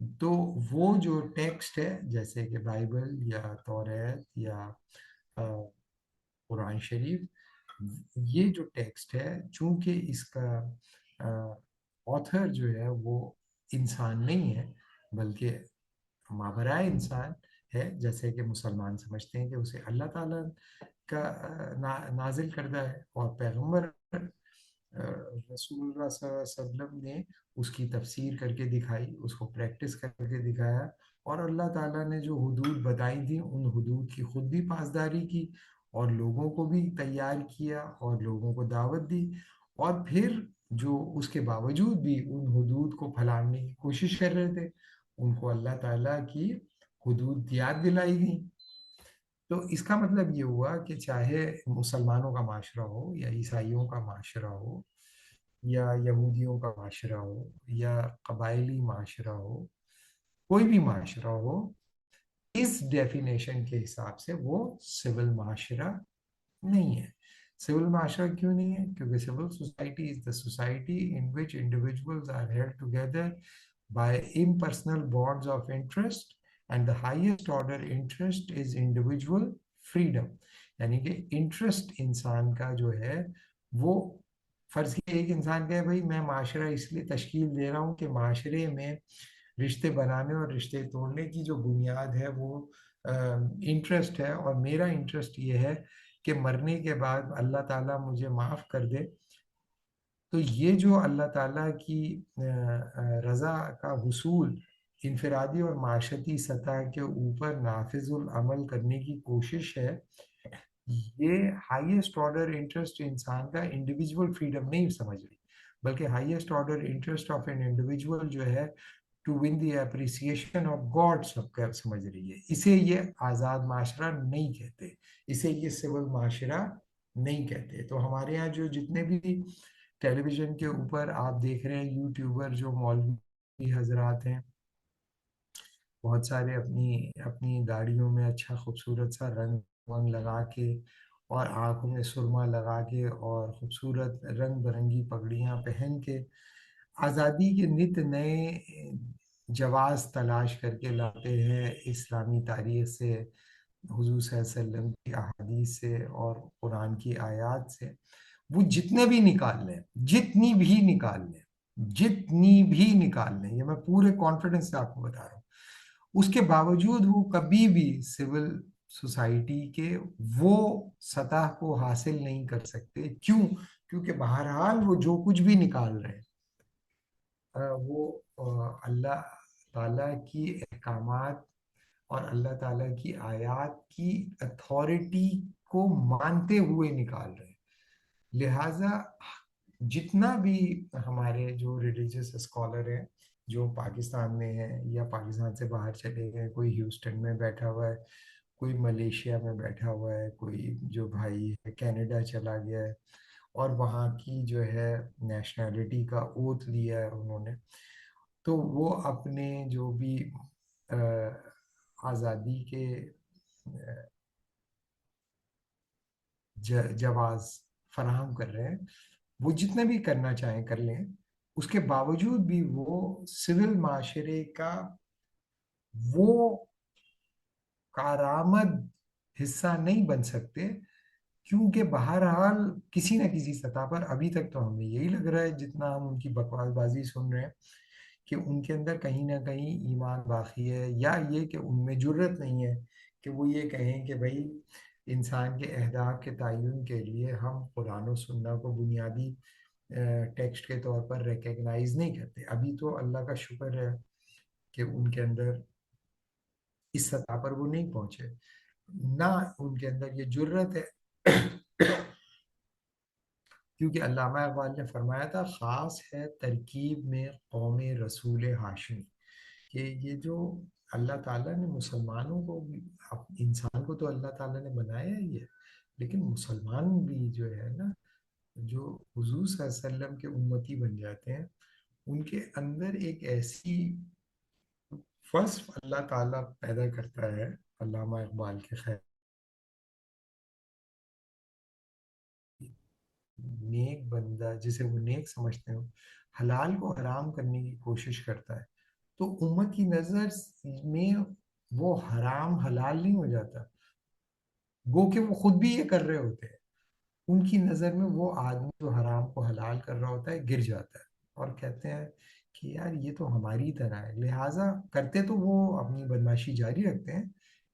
تو وہ جو text ہے جیسے کہ Bible یا توریت یا قرآن شریف، یہ جو ٹیکسٹ ہے چونکہ اس کا آتھر جو ہے وہ انسان نہیں ہے بلکہ ماورائے انسان ہے، جیسے کہ مسلمان سمجھتے ہیں کہ اسے اللہ تعالیٰ کا نازل کردہ ہے، اور پیغمبر رسول اللہ صلی اللہ علیہ وسلم نے اس کی تفسیر کر کے دکھائی، اس کو پریکٹس کر کے دکھایا، اور اللہ تعالیٰ نے جو حدود بتائی تھیں ان حدود کی خود بھی پاسداری کی، اور لوگوں کو بھی تیار کیا اور لوگوں کو دعوت دی، اور پھر جو اس کے باوجود بھی ان حدود کو پھیلانے کی کوشش کر رہے تھے ان کو اللہ تعالیٰ کی حدود یاد دلائی گئی۔ تو اس کا مطلب یہ ہوا کہ چاہے مسلمانوں کا معاشرہ ہو یا عیسائیوں کا معاشرہ ہو یا یہودیوں کا معاشرہ ہو یا قبائلی معاشرہ ہو، کوئی بھی معاشرہ ہو، اس ڈیفینیشن کے حساب سے وہ سول معاشرہ نہیں ہے۔ سول معاشرہ کیوں نہیں ہے؟ کیونکہ civil society is the society in which individuals are held together by impersonal bonds of interest, and the highest order interest is individual freedom. یعنی کہ انٹرسٹ انسان کا جو ہے وہ، فرض کیا ایک انسان کہے بھائی میں معاشرہ اس لیے تشکیل دے رہا ہوں کہ معاشرے میں رشتے بنانے اور رشتے توڑنے کی جو بنیاد ہے وہ انٹرسٹ ہے، اور میرا انٹرسٹ یہ ہے کہ مرنے کے بعد اللہ تعالیٰ مجھے معاف کر دے، تو یہ جو اللہ تعالیٰ کی رضا کا حصول انفرادی اور معاشرتی سطح کے اوپر نافذ العمل کرنے کی کوشش ہے، یہ ہائیسٹ آرڈر انٹرسٹ انسان کا انڈیویجول فریڈم نہیں سمجھ رہی، بلکہ highest order interest of an individual جو ہے to win the appreciation of God سب کا سمجھ رہی ہے۔ اسے یہ آزاد معاشرہ نہیں کہتے، اسے یہ سول معاشرہ نہیں کہتے۔ تو ہمارے ہاں جو جتنے بھی ٹیلی ویژن کے اوپر آپ دیکھ رہے ہیں یوٹیوبر جو مولوی حضرات ہیں، بہت سارے اپنی اپنی داڑھیوں میں اچھا خوبصورت سا رنگ ونگ لگا کے اور آنکھوں میں سرما لگا کے اور خوبصورت رنگ برنگی پگڑیاں پہن کے آزادی کے نت نئے جواز تلاش کر کے لاتے ہیں اسلامی تاریخ سے، حضور صلی اللہ علیہ وسلم کی احادیث سے اور قرآن کی آیات سے۔ وہ جتنے بھی نکال لیں، جتنی بھی نکال لیں، جتنی بھی نکال لیں، یہ میں پورے کانفیڈنس سے آپ کو بتا رہا ہوں، اس کے باوجود وہ کبھی بھی سول سوسائٹی کے وہ سطح کو حاصل نہیں کر سکتے۔ کیوں؟ کیونکہ بہرحال وہ جو کچھ بھی نکال رہے ہیں وہ اللہ تعالیٰ کی احکامات اور اللہ تعالیٰ کی آیات کی اتھارٹی کو مانتے ہوئے نکال رہے ہیں۔ لہٰذا جتنا بھی ہمارے جو ریلیجیس اسکالر ہیں جو پاکستان میں ہیں یا پاکستان سے باہر چلے گئے، کوئی ہیوسٹن میں بیٹھا ہوا ہے، کوئی ملیشیا میں بیٹھا ہوا ہے، کوئی جو بھائی ہے کینیڈا چلا گیا ہے اور وہاں کی جو ہے نیشنلٹی کا اوتھ لیا ہے انہوں نے، تو وہ اپنے جو بھی آزادی کے جواز فراہم کر رہے ہیں، وہ جتنے بھی کرنا چاہیں کر لیں، اس کے باوجود بھی وہ سول معاشرے کا وہ کارآمد حصہ نہیں بن سکتے، کیونکہ بہرحال کسی نہ کسی سطح پر ابھی تک تو ہمیں یہی لگ رہا ہے جتنا ہم ان کی بکواس بازی سن رہے ہیں کہ ان کے اندر کہیں نہ کہیں ایمان باقی ہے، یا یہ کہ ان میں جرت نہیں ہے کہ وہ یہ کہیں کہ بھائی انسان کے اہداف کے تعین کے لیے ہم قرآن و سنت کو بنیادی ٹیکسٹ کے طور پر ریکگنائز نہیں کرتے۔ ابھی تو اللہ کا شکر ہے کہ ان کے اندر اس سطح پر وہ نہیں پہنچے، نہ ان کے اندر یہ جرت ہے کیونکہ علامہ اقبال نے فرمایا تھا خاص ہے ترکیب میں قوم رسول ہاشمی، کہ یہ جو اللہ تعالیٰ نے مسلمانوں کو، انسان کو تو اللہ تعالیٰ نے بنایا ہی ہے، لیکن مسلمان بھی جو ہے نا، جو حضور صلی اللہ علیہ وسلم کے امتی بن جاتے ہیں، ان کے اندر ایک ایسی وصف اللہ تعالیٰ پیدا کرتا ہے علامہ اقبال کے خیر نیک بندہ جسے وہ نیک سمجھتے ہو حلال کو حرام کرنے کی کوشش کرتا ہے تو امت کی نظر میں وہ حرام حلال نہیں ہو جاتا، گو کہ وہ خود بھی یہ کر رہے ہوتے ہیں، ان کی نظر میں وہ آدمی جو حرام کو حلال کر رہا ہوتا ہے گر جاتا ہے، اور کہتے ہیں کہ یار یہ تو ہماری طرح ہے، لہٰذا کرتے تو وہ اپنی بدماشی جاری رکھتے ہیں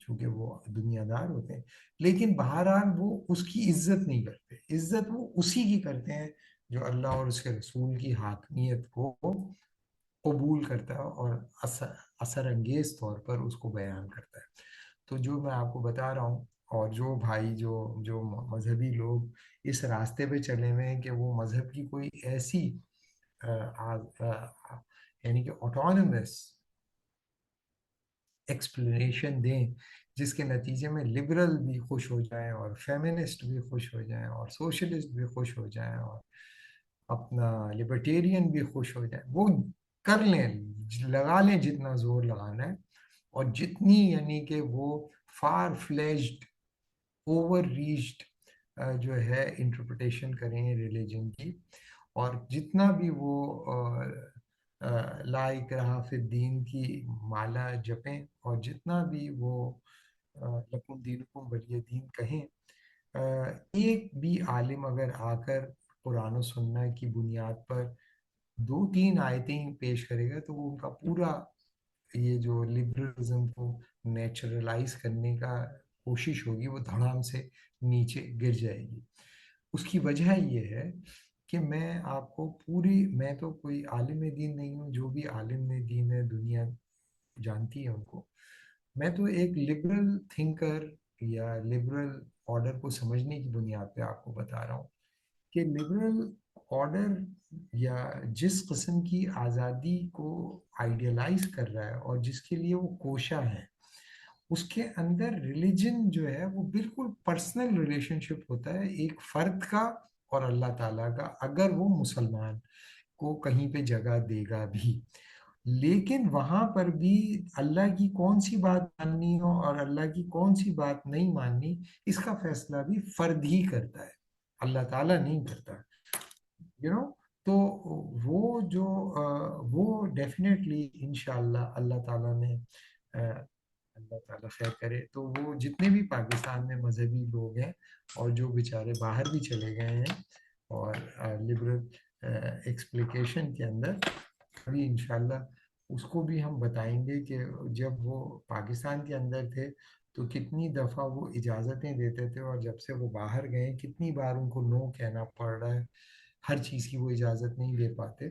چونکہ وہ دنیا دار ہوتے ہیں، لیکن بہرحال وہ اس کی عزت نہیں کرتے، عزت وہ اسی کی کرتے ہیں جو اللہ اور اس کے رسول کی حاکمیت کو قبول کرتا ہے اور اثر انگیز طور پر اس کو بیان کرتا ہے۔ تو جو میں آپ کو بتا رہا ہوں، اور جو بھائی جو مذہبی لوگ اس راستے پہ چلے ہوئے ہیں کہ وہ مذہب کی کوئی ایسی یعنی کہ آٹونومس ایکسپلینیشن دیں جس کے نتیجے میں لبرل بھی خوش ہو جائیں اور فیمنسٹ بھی خوش ہو جائیں اور سوشلسٹ بھی خوش ہو جائیں اور اپنا لبرٹیرین بھی خوش ہو جائیں، وہ کر لیں، لگا لیں جتنا زور لگانا ہے، اور جتنی یعنی کہ وہ فار فلیجڈ اوور ریچڈ جو ہے انٹرپریٹیشن کریں ریلیجن کی، اور جتنا بھی وہ لا اکراہ فی الدین کی مالا جپیں، اور جتنا بھی وہ لکم دینکم ولی دین کہیں، ایک بھی عالم اگر آ کر قرآن و سنہ کی بنیاد پر 2-3 آیتیں پیش کرے گا تو وہ ان کا پورا یہ جو لبرلزم کو نیچرلائز کرنے کا کوشش ہوگی وہ دھڑام سے نیچے گر جائے گی۔ اس کی وجہ یہ ہے کہ میں آپ کو میں تو کوئی عالم دین نہیں ہوں، جو بھی عالم دین ہے دنیا جانتی ہے ان کو، میں تو ایک لبرل تھنکر یا لبرل آرڈر کو سمجھنے کی بنیاد پہ آپ کو بتا رہا ہوں کہ لبرل آرڈر یا جس قسم کی آزادی کو آئیڈیلائز کر رہا ہے اور جس کے لیے وہ کوشاں ہے، اس کے اندر ریلیجن جو ہے وہ بالکل پرسنل ریلیشن شپ ہوتا ہے ایک فرد کا اور اللہ تعالیٰ کا، اگر وہ مسلمان کو کہیں پہ جگہ دے گا بھی، لیکن وہاں پر بھی اللہ کی کون سی بات ماننی ہو اور اللہ کی کون سی بات نہیں ماننی، اس کا فیصلہ بھی فرد ہی کرتا ہے، اللہ تعالیٰ نہیں کرتا، تو وہ جو وہ ڈیفینیٹلی انشاءاللہ اللہ تعالیٰ نے اللہ تعالیٰ خیر کرے تو وہ جتنے بھی پاکستان میں مذہبی لوگ ہیں اور جو بیچارے باہر بھی چلے گئے ہیں اور لبرل ایکسپلیکیشن کے اندر، ابھی انشاءاللہ اس کو بھی ہم بتائیں گے کہ جب وہ پاکستان کے اندر تھے تو کتنی دفعہ وہ اجازتیں دیتے تھے، اور جب سے وہ باہر گئے کتنی بار ان کو نو کہنا پڑ رہا ہے، ہر چیز کی وہ اجازت نہیں دے پاتے۔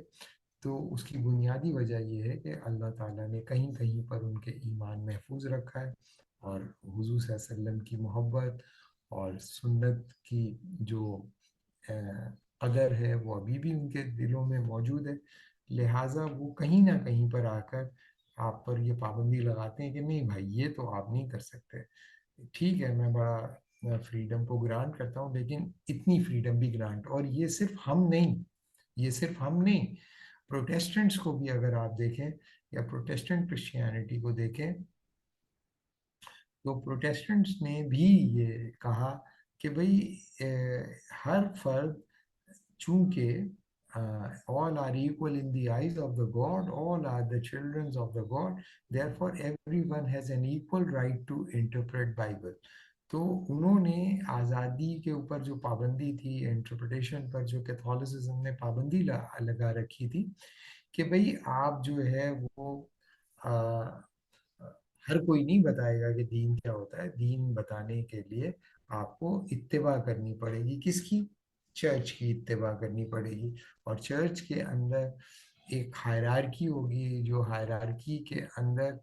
تو اس کی بنیادی وجہ یہ ہے کہ اللہ تعالیٰ نے کہیں کہیں پر ان کے ایمان محفوظ رکھا ہے، اور حضور صلی اللہ علیہ وسلم کی محبت اور سنت کی جو قدر ہے وہ ابھی بھی ان کے دلوں میں موجود ہے، لہٰذا وہ کہیں نہ کہیں پر آ کر آپ پر یہ پابندی لگاتے ہیں کہ نہیں بھائی یہ تو آپ نہیں کر سکتے، ٹھیک ہے میں بڑا فریڈم کو گرانٹ کرتا ہوں لیکن اتنی فریڈم بھی گرانٹ، اور یہ صرف ہم نہیں، پروٹیسٹنٹس کو بھی اگر آپ دیکھیں یا پروٹیسٹنٹ کرسچینٹی کو دیکھیں تو پروٹیسٹنٹس نے بھی یہ کہا کہ بھئی ہر فرد چونکہ all are equal in the eyes of the God, all are the children of the God, therefore everyone has an equal right to interpret Bible۔ تو انہوں نے آزادی کے اوپر جو پابندی تھی، انٹرپریٹیشن پر جو کیتھولسزم نے پابندی لگا رکھی تھی کہ بھئی آپ جو ہے وہ ہر کوئی نہیں بتائے گا کہ دین کیا ہوتا ہے، دین بتانے کے لیے آپ کو اتباع کرنی پڑے گی، کس کی؟ چرچ کی اتباع کرنی پڑے گی، اور چرچ کے اندر ایک ہائرارکی ہوگی، جو ہائرارکی کے اندر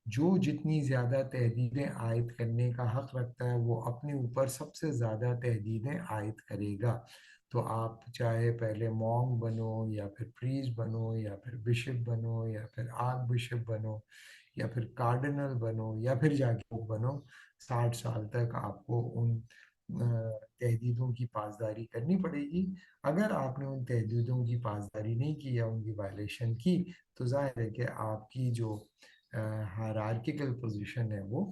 جو جتنی زیادہ تحدیدیں عائد کرنے کا حق رکھتا ہے وہ اپنے اوپر سب سے زیادہ تحدیدیں عائد کرے گا۔ تو آپ چاہے پہلے مونگ بنو یا پھر پریسٹ بنو یا پھر بشپ بنو یا پھر آرک بشپ بنو یا پھر کارڈنل بنو یا پھر جا کے بنو، 60 سال تک آپ کو ان تحدیدوں کی پاسداری کرنی پڑے گی۔ اگر آپ نے ان تحدیدوں کی پاسداری نہیں کی یا ان کی وائلیشن کی تو ظاہر ہے کہ آپ کی جو ہائرارکیکل پوزیشن ہے وہ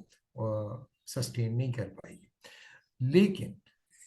سسٹین نہیں کر پائے گی۔ لیکن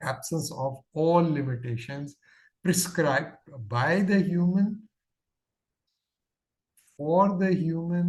absence of all limitations prescribed by the human for the human,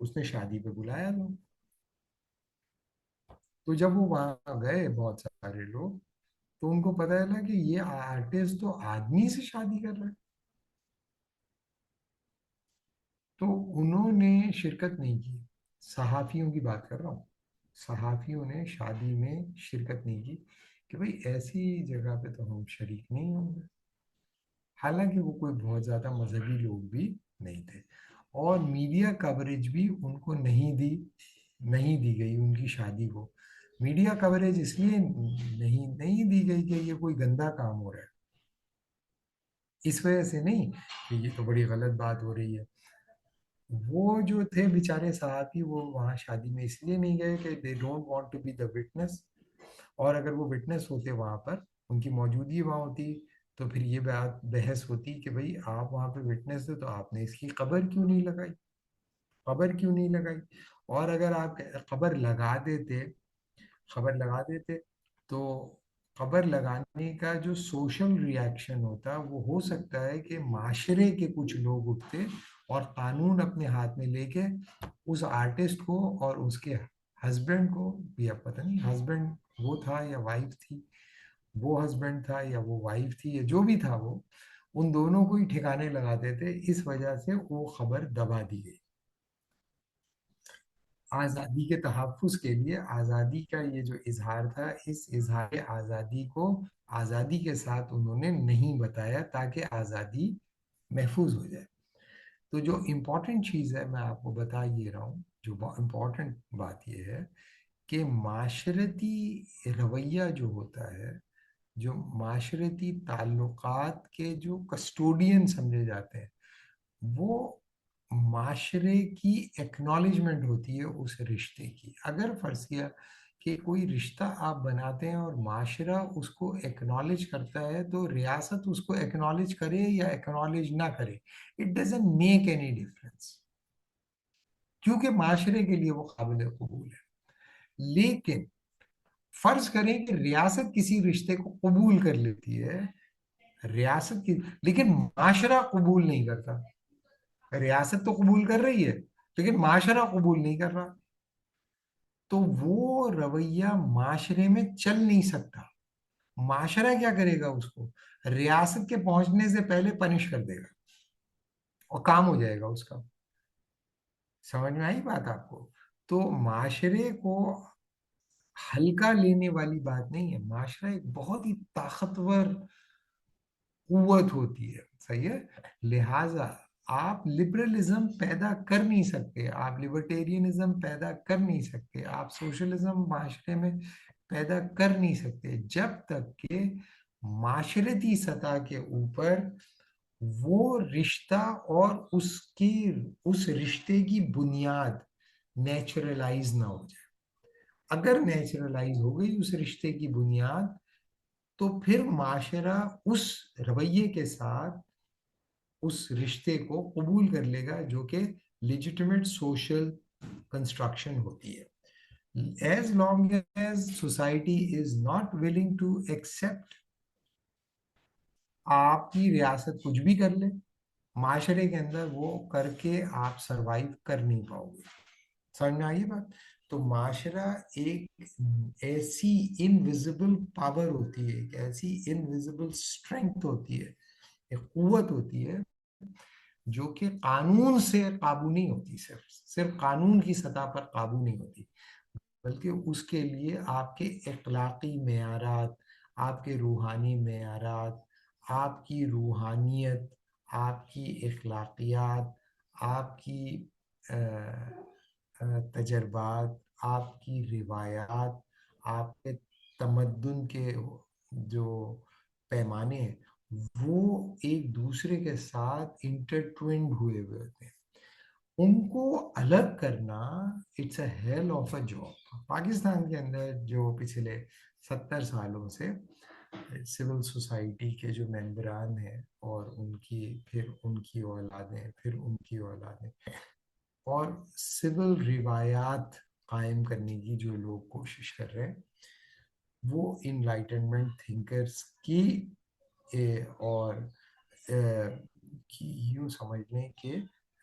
اس نے شادی پہ بلایا لوگ. تو جب وہ وہاں گئے بہت سارے لوگ, تو ان کو پتا چلا کہ یہ آرٹسٹ تو آدمی سے شادی کر رہا ہے. تو انہوں نے شرکت نہیں کی. صحافیوں کی بات کر رہا ہوں. صحافیوں نے شادی میں شرکت نہیں کی کہ بھئی ایسی جگہ پہ تو ہم شریک نہیں ہوں گے. حالانکہ وہ کوئی بہت زیادہ مذہبی لوگ بھی نہیں تھے, اور میڈیا کوریج بھی ان کو نہیں دی گئی ان کی شادی کو. میڈیا کوریج اس لیے نہیں دی گئی کہ یہ کوئی گندا کام ہو رہا ہے, اس وجہ سے نہیں کہ یہ تو بڑی غلط بات ہو رہی ہے. وہ جو تھے بیچارے صحافی, وہ وہاں شادی میں اس لیے نہیں گئے کہ they don't want to be the witness. اور اگر وہ وٹنس ہوتے وہاں پر, ان کی موجودگی وہاں ہوتی, تو پھر یہ بات بحث ہوتی کہ بھئی آپ وہاں پہ وٹنس تھے تو آپ نے اس کی قبر کیوں نہیں لگائی, قبر کیوں نہیں لگائی. اور اگر آپ خبر لگا دیتے تو خبر لگانے کا جو سوشل ریاکشن ہوتا وہ ہو سکتا ہے کہ معاشرے کے کچھ لوگ اٹھتے اور قانون اپنے ہاتھ میں لے کے اس آرٹسٹ کو اور اس کے ہسبینڈ کو, یا پتہ نہیں ہسبینڈ وہ تھا یا وائف تھی, وہ ہسبینڈ تھا یا وہ وائف تھی, یا جو بھی تھا وہ, ان دونوں کو ہی ٹھکانے لگاتے تھے. اس وجہ سے وہ خبر دبا دی گئی. آزادی کے تحفظ کے لیے آزادی کا یہ جو اظہار تھا, اس اظہار آزادی کو آزادی کے ساتھ انہوں نے نہیں بتایا تاکہ آزادی محفوظ ہو جائے. تو جو امپورٹنٹ چیز ہے, میں آپ کو بتا یہ رہا ہوں, جو امپورٹنٹ بات یہ ہے کہ معاشرتی رویہ جو ہوتا ہے, جو معاشرتی تعلقات کے جو کسٹوڈین سمجھے جاتے ہیں, وہ معاشرے کی ایکنالجمنٹ ہوتی ہے اس رشتے کی. اگر فرض کیا کہ کوئی رشتہ آپ بناتے ہیں اور معاشرہ اس کو ایکنالج کرتا ہے, تو ریاست اس کو ایکنالج کرے یا ایکنالج نہ کرے, it doesn't make any difference, کیونکہ معاشرے کے لیے وہ قابل قبول ہے. لیکن فرض کریں کہ ریاست کسی رشتے کو قبول کر لیتی ہے, ریاست کی, لیکن معاشرہ قبول نہیں کرتا. ریاست تو قبول کر رہی ہے لیکن معاشرہ قبول نہیں کر رہا, تو وہ رویہ معاشرے میں چل نہیں سکتا. معاشرہ کیا کرے گا, اس کو ریاست کے پہنچنے سے پہلے پنش کر دے گا اور کام ہو جائے گا اس کا. سمجھ میں آئی بات آپ کو؟ تو معاشرے کو ہلکا لینے والی بات نہیں ہے. معاشرہ ایک بہت ہی طاقتور قوت ہوتی ہے, صحیح ہے. لہٰذا آپ لبرلزم پیدا کر نہیں سکتے, آپ لبرٹیرینزم پیدا کر نہیں سکتے, آپ سوشلزم معاشرے میں پیدا کر نہیں سکتے جب تک کہ معاشرتی سطح کے اوپر وہ رشتہ اور اس رشتے کی بنیاد نیچرلائز نہ ہو جائے. اگر نیچرلائز ہو گئی اس رشتے کی بنیاد, تو پھر معاشرہ اس رویے کے ساتھ اس رشتے کو قبول کر لے گا جو کہ لیجیٹمیٹ سوشل کنسٹرکشن ہوتی ہے. As long as society is not willing to accept, آپ کی ریاست کچھ بھی کر لے, معاشرے کے اندر وہ کر کے آپ سروائیو کر نہیں پاؤ گے. سمجھ میں آئی بات؟ تو معاشرہ ایک ایسی انویزیبل پاور ہوتی ہے, ایک ایسی انویزیبل اسٹرینگتھ ہوتی ہے, ایک قوت ہوتی ہے جو کہ قانون سے قابو نہیں ہوتی, صرف قانون کی سطح پر قابو نہیں ہوتی, بلکہ اس کے لیے آپ کے اخلاقی معیارات, آپ کے روحانی معیارات, آپ کی روحانیت, آپ کی اخلاقیات, آپ کی تجربات, آپ کی روایات, آپ کے تمدن کے جو پیمانے ہیں, وہ ایک دوسرے کے ساتھ انٹرٹوینڈ ہوئے ہوتے ہیں. ان کو الگ کرنا it's a hell of a job. Pakistan کے اندر جو پچھلے 70 سالوں سے سول سوسائٹی کے جو ممبران ہیں, اور پھر ان کی اولادیں, پھر ان کی اولادیں, اور سول روایات قائم کرنے کی جو لوگ کوشش کر رہے ہیں, وہ انلائٹنمنٹ تھنکرز کی اور یوں سمجھ لیں کہ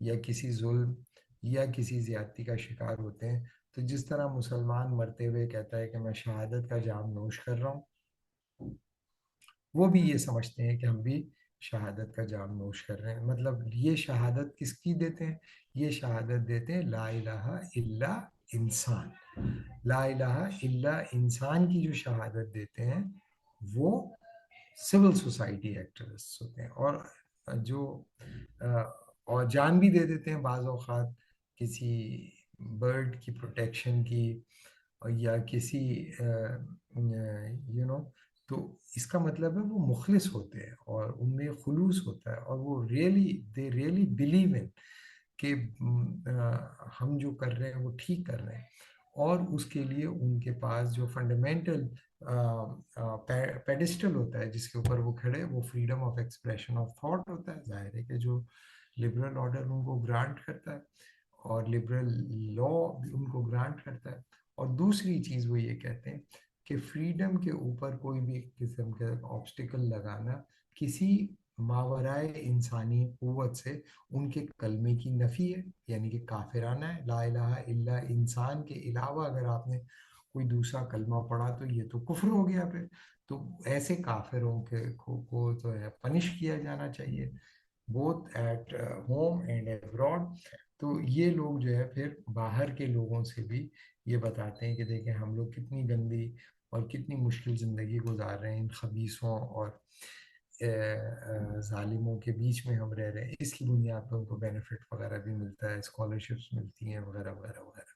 یا کسی ظلم یا کسی زیادتی کا شکار ہوتے ہیں، تو جس طرح مسلمان مرتے ہوئے کہتا ہے کہ میں شہادت کا جام نوش کر رہا ہوں، وہ بھی یہ سمجھتے ہیں کہ ہم بھی شہادت کا جام نوش کر رہے ہیں. مطلب یہ شہادت کس کی دیتے ہیں؟ یہ شہادت دیتے ہیں لا الہ الا انسان. لا الہ الا انسان کی جو شہادت دیتے ہیں وہ سول سوسائٹی ایکٹیوسٹ ہوتے ہیں. اور جو اور جان بھی دے دیتے ہیں بعض اوقات کسی برڈ کی پروٹیکشن کی یا کسی تو اس کا مطلب ہے وہ مخلص ہوتے ہیں اور ان میں خلوص ہوتا ہے، اور وہ دے ریئلی بلیو ان کہ ہم جو کر رہے ہیں وہ ٹھیک کر رہے ہیں. اور اس کے لیے ان کے پاس جو فنڈامنٹل پیڈسٹل ہوتا ہے جس کے اوپر وہ کھڑے، وہ freedom of expression of thought ہوتا ہے. ظاہر ہے کہ جو لبرل آرڈر ان کو گرانٹ کرتا ہے اور لبرل لا ان کو گرانٹ کرتا ہے. اور دوسری چیز وہ یہ کہتے ہیں کہ فریڈم کے اوپر کوئی بھی قسم کا آبسٹیکل لگانا کسی ماورائے انسانی قوت سے ان کے کلمے کی نفی ہے، یعنی کہ کافرانہ ہے. لا الہ الا انسان کے علاوہ اگر آپ نے کوئی دوسرا کلمہ پڑھا تو یہ تو کفر ہو گیا پھر. تو ایسے کافروں کو جو ہے پنش کیا جانا چاہیے both at home and abroad. تو یہ لوگ جو ہے پھر باہر کے لوگوں سے بھی یہ بتاتے ہیں کہ دیکھیں ہم لوگ کتنی گندی اور کتنی مشکل زندگی گزار رہے ہیں، ان خبیثوں اور ظالموں کے بیچ میں ہم رہ رہے ہیں. اس کی بنیاد پر ان کو بینیفٹ وغیرہ بھی ملتا ہے، اسکالرشپس ملتی ہیں وغیرہ وغیرہ وغیرہ.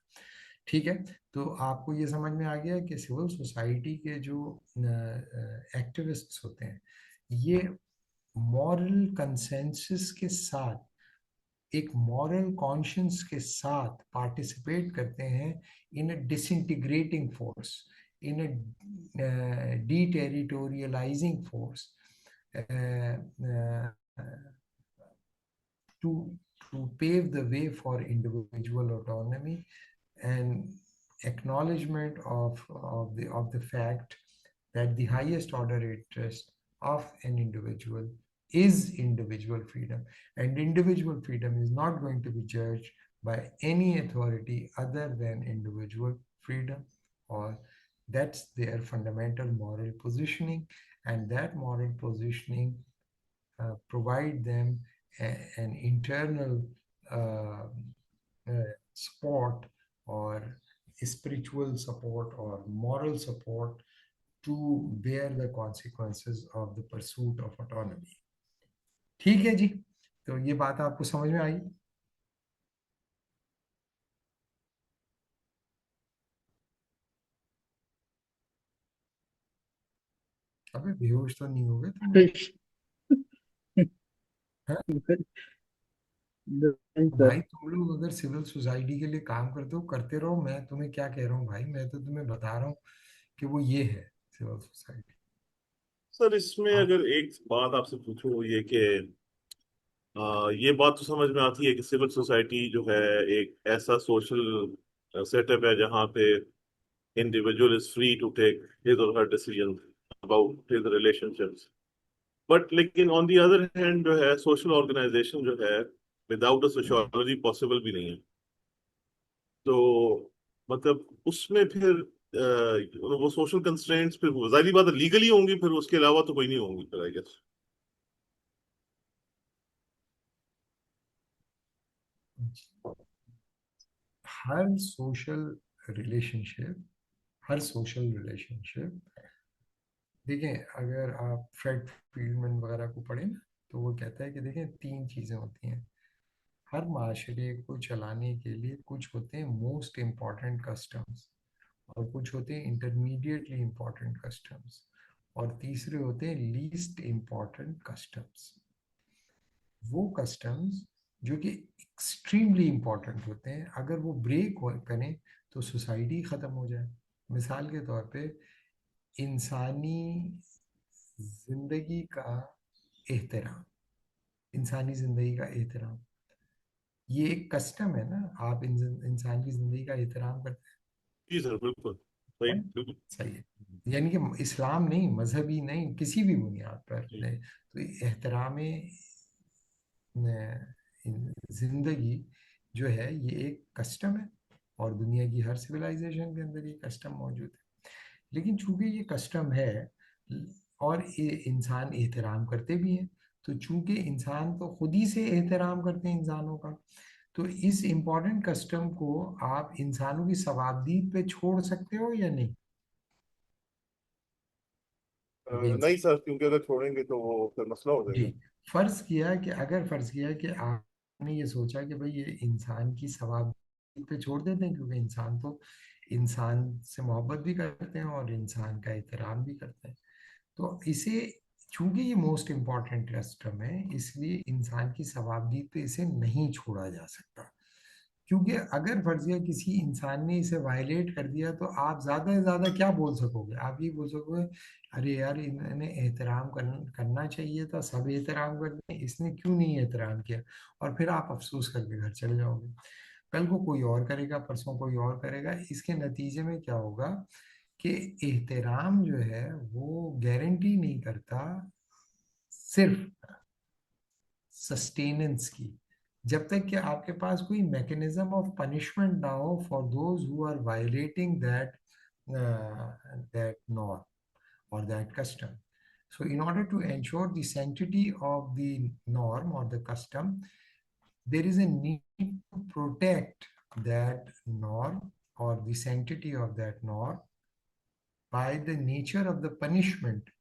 ٹھیک ہے، تو آپ کو یہ سمجھ میں آ گیا کہ سول سوسائٹی کے جو ایکٹیوسٹس ہوتے ہیں یہ مورل کنسنسس کے ساتھ، ایک مورل کانشنس کے ساتھ پارٹیسپیٹ کرتے ہیں in a disintegrating force, in a deterritorialising force to pave the way for individual autonomy and acknowledgement of the fact that the highest order interest of an individual is individual freedom, and individual freedom is not going to be judged by any authority other than individual freedom, or that's their fundamental moral positioning, and that moral positioning provide them an internal uh, support or spiritual support or moral support to bear the consequences of the pursuit of autonomy. ٹھیک ہے جی، تو یہ بات آپ کو سمجھ میں آئی؟ ابھی بیہوش تو نہیں ہوگے تم لوگ؟ بھائی تم لوگ اگر سول سوسائٹی کے لیے کام کرتے ہو کرتے رہو، میں تمہیں کیا کہہ رہا ہوں بھائی، میں تو تمہیں بتا رہا ہوں کہ وہ یہ ہے سول سوسائٹی. سر اس میں اگر ایک بات آپ سے پوچھوں یہ کہ یہ بات تو سمجھ میں آتی ہے کہ سول سوسائٹی جو ہے ایک ایسا سوشل سیٹ اپ ہے جہاں پہ individual is free to take his or her decision about his relationships. But لیکن آن دی ادر ہینڈ جو ہے سوشل آرگنائزیشن جو ہے وداؤٹ اے سوشیولوجی پاسبل بھی نہیں ہے. تو مطلب اس میں پھر وہ سوشل کنسٹرینٹس پھر ظاہری بات ہے لیگلی ہوں گی، پھر اس کے علاوہ تو کوئی نہیں ہوں گی پھر آئی گیس. ہر سوشل ریلیشن شپ دیکھیں، اگر آپ فریڈ فیلڈمن وغیرہ کو پڑھیں نا تو وہ کہتا ہے کہ دیکھیں 3 چیزیں ہوتی ہیں ہر معاشرے کو چلانے کے لیے. کچھ ہوتے ہیں موسٹ امپورٹنٹ کسٹمز، اور کچھ ہوتے ہیں انٹرمیڈیٹلی امپورٹنٹ کسٹمز، اور تیسرے ہوتے ہیں لیسٹ امپورٹنٹ کسٹمز. وہ کسٹمز جو کہ ایکسٹریملی امپورٹنٹ ہوتے ہیں اگر وہ بریک کریں تو سوسائٹی ختم ہو جائے. مثال کے طور پہ انسانی زندگی کا احترام، انسانی زندگی کا احترام یہ ایک کسٹم ہے نا. آپ انسان کی زندگی کا احترام کرتے ہیں. جی سر بالکل صحیح، بالکل صحیح ہے، یعنی کہ اسلام نہیں، مذہبی نہیں، کسی بھی بنیاد پر تو احترام زندگی جو ہے یہ ایک کسٹم ہے اور دنیا کی ہر سویلائزیشن کے اندر یہ کسٹم موجود ہے. لیکن چونکہ یہ کسٹم ہے اور انسان احترام کرتے بھی ہیں، تو چونکہ انسان تو خود ہی سے احترام کرتے ہیں انسانوں کا، تو اس امپورٹنٹ کسٹم کو آپ انسانوں کی ثوابدید پہ چھوڑ سکتے ہو یا نہیں؟ نہیں سر، کیونکہ اگر چھوڑیں گے تو وہ پھر مسئلہ ہو جائے جی، گا. فرض کیا کہ آپ نے یہ سوچا کہ بھئی یہ انسان کی ثواب پہ چھوڑ دیتے ہیں، کیونکہ انسان تو انسان سے محبت بھی کرتے ہیں اور انسان کا احترام بھی کرتے ہیں، تو اسے چونکہ یہ موسٹ امپورٹنٹ کسٹم ہے اس لیے انسان کی ثوابدید پہ اسے نہیں چھوڑا جا سکتا. کیونکہ اگر فرضیہ کسی انسان نے اسے وائلیٹ کر دیا تو آپ زیادہ سے زیادہ کیا بول سکو گے؟ آپ یہ بول سکو گے ارے یار انہوں نے احترام کرنا چاہیے تھا، سب احترام کرتے ہیں، اس نے کیوں نہیں احترام کیا، اور پھر آپ افسوس کر کے گھر چلے جاؤ گے. کل کو کوئی اور کرے گا، پرسوں کوئی اور کرے گا. اس کے نتیجے میں کیا ہوگا کہ احترام جو ہے وہ گارنٹی نہیں کرتا صرف سسٹیننس کی، جب تک کہ آپ کے پاس کوئی میکنزم آف پنشمنٹ نہ ہو for those who are violating that norm or that custom. So in order to ensure the sanctity of the norm or the custom, there is a need to protect that norm or the sanctity of that norm by the nature of the punishment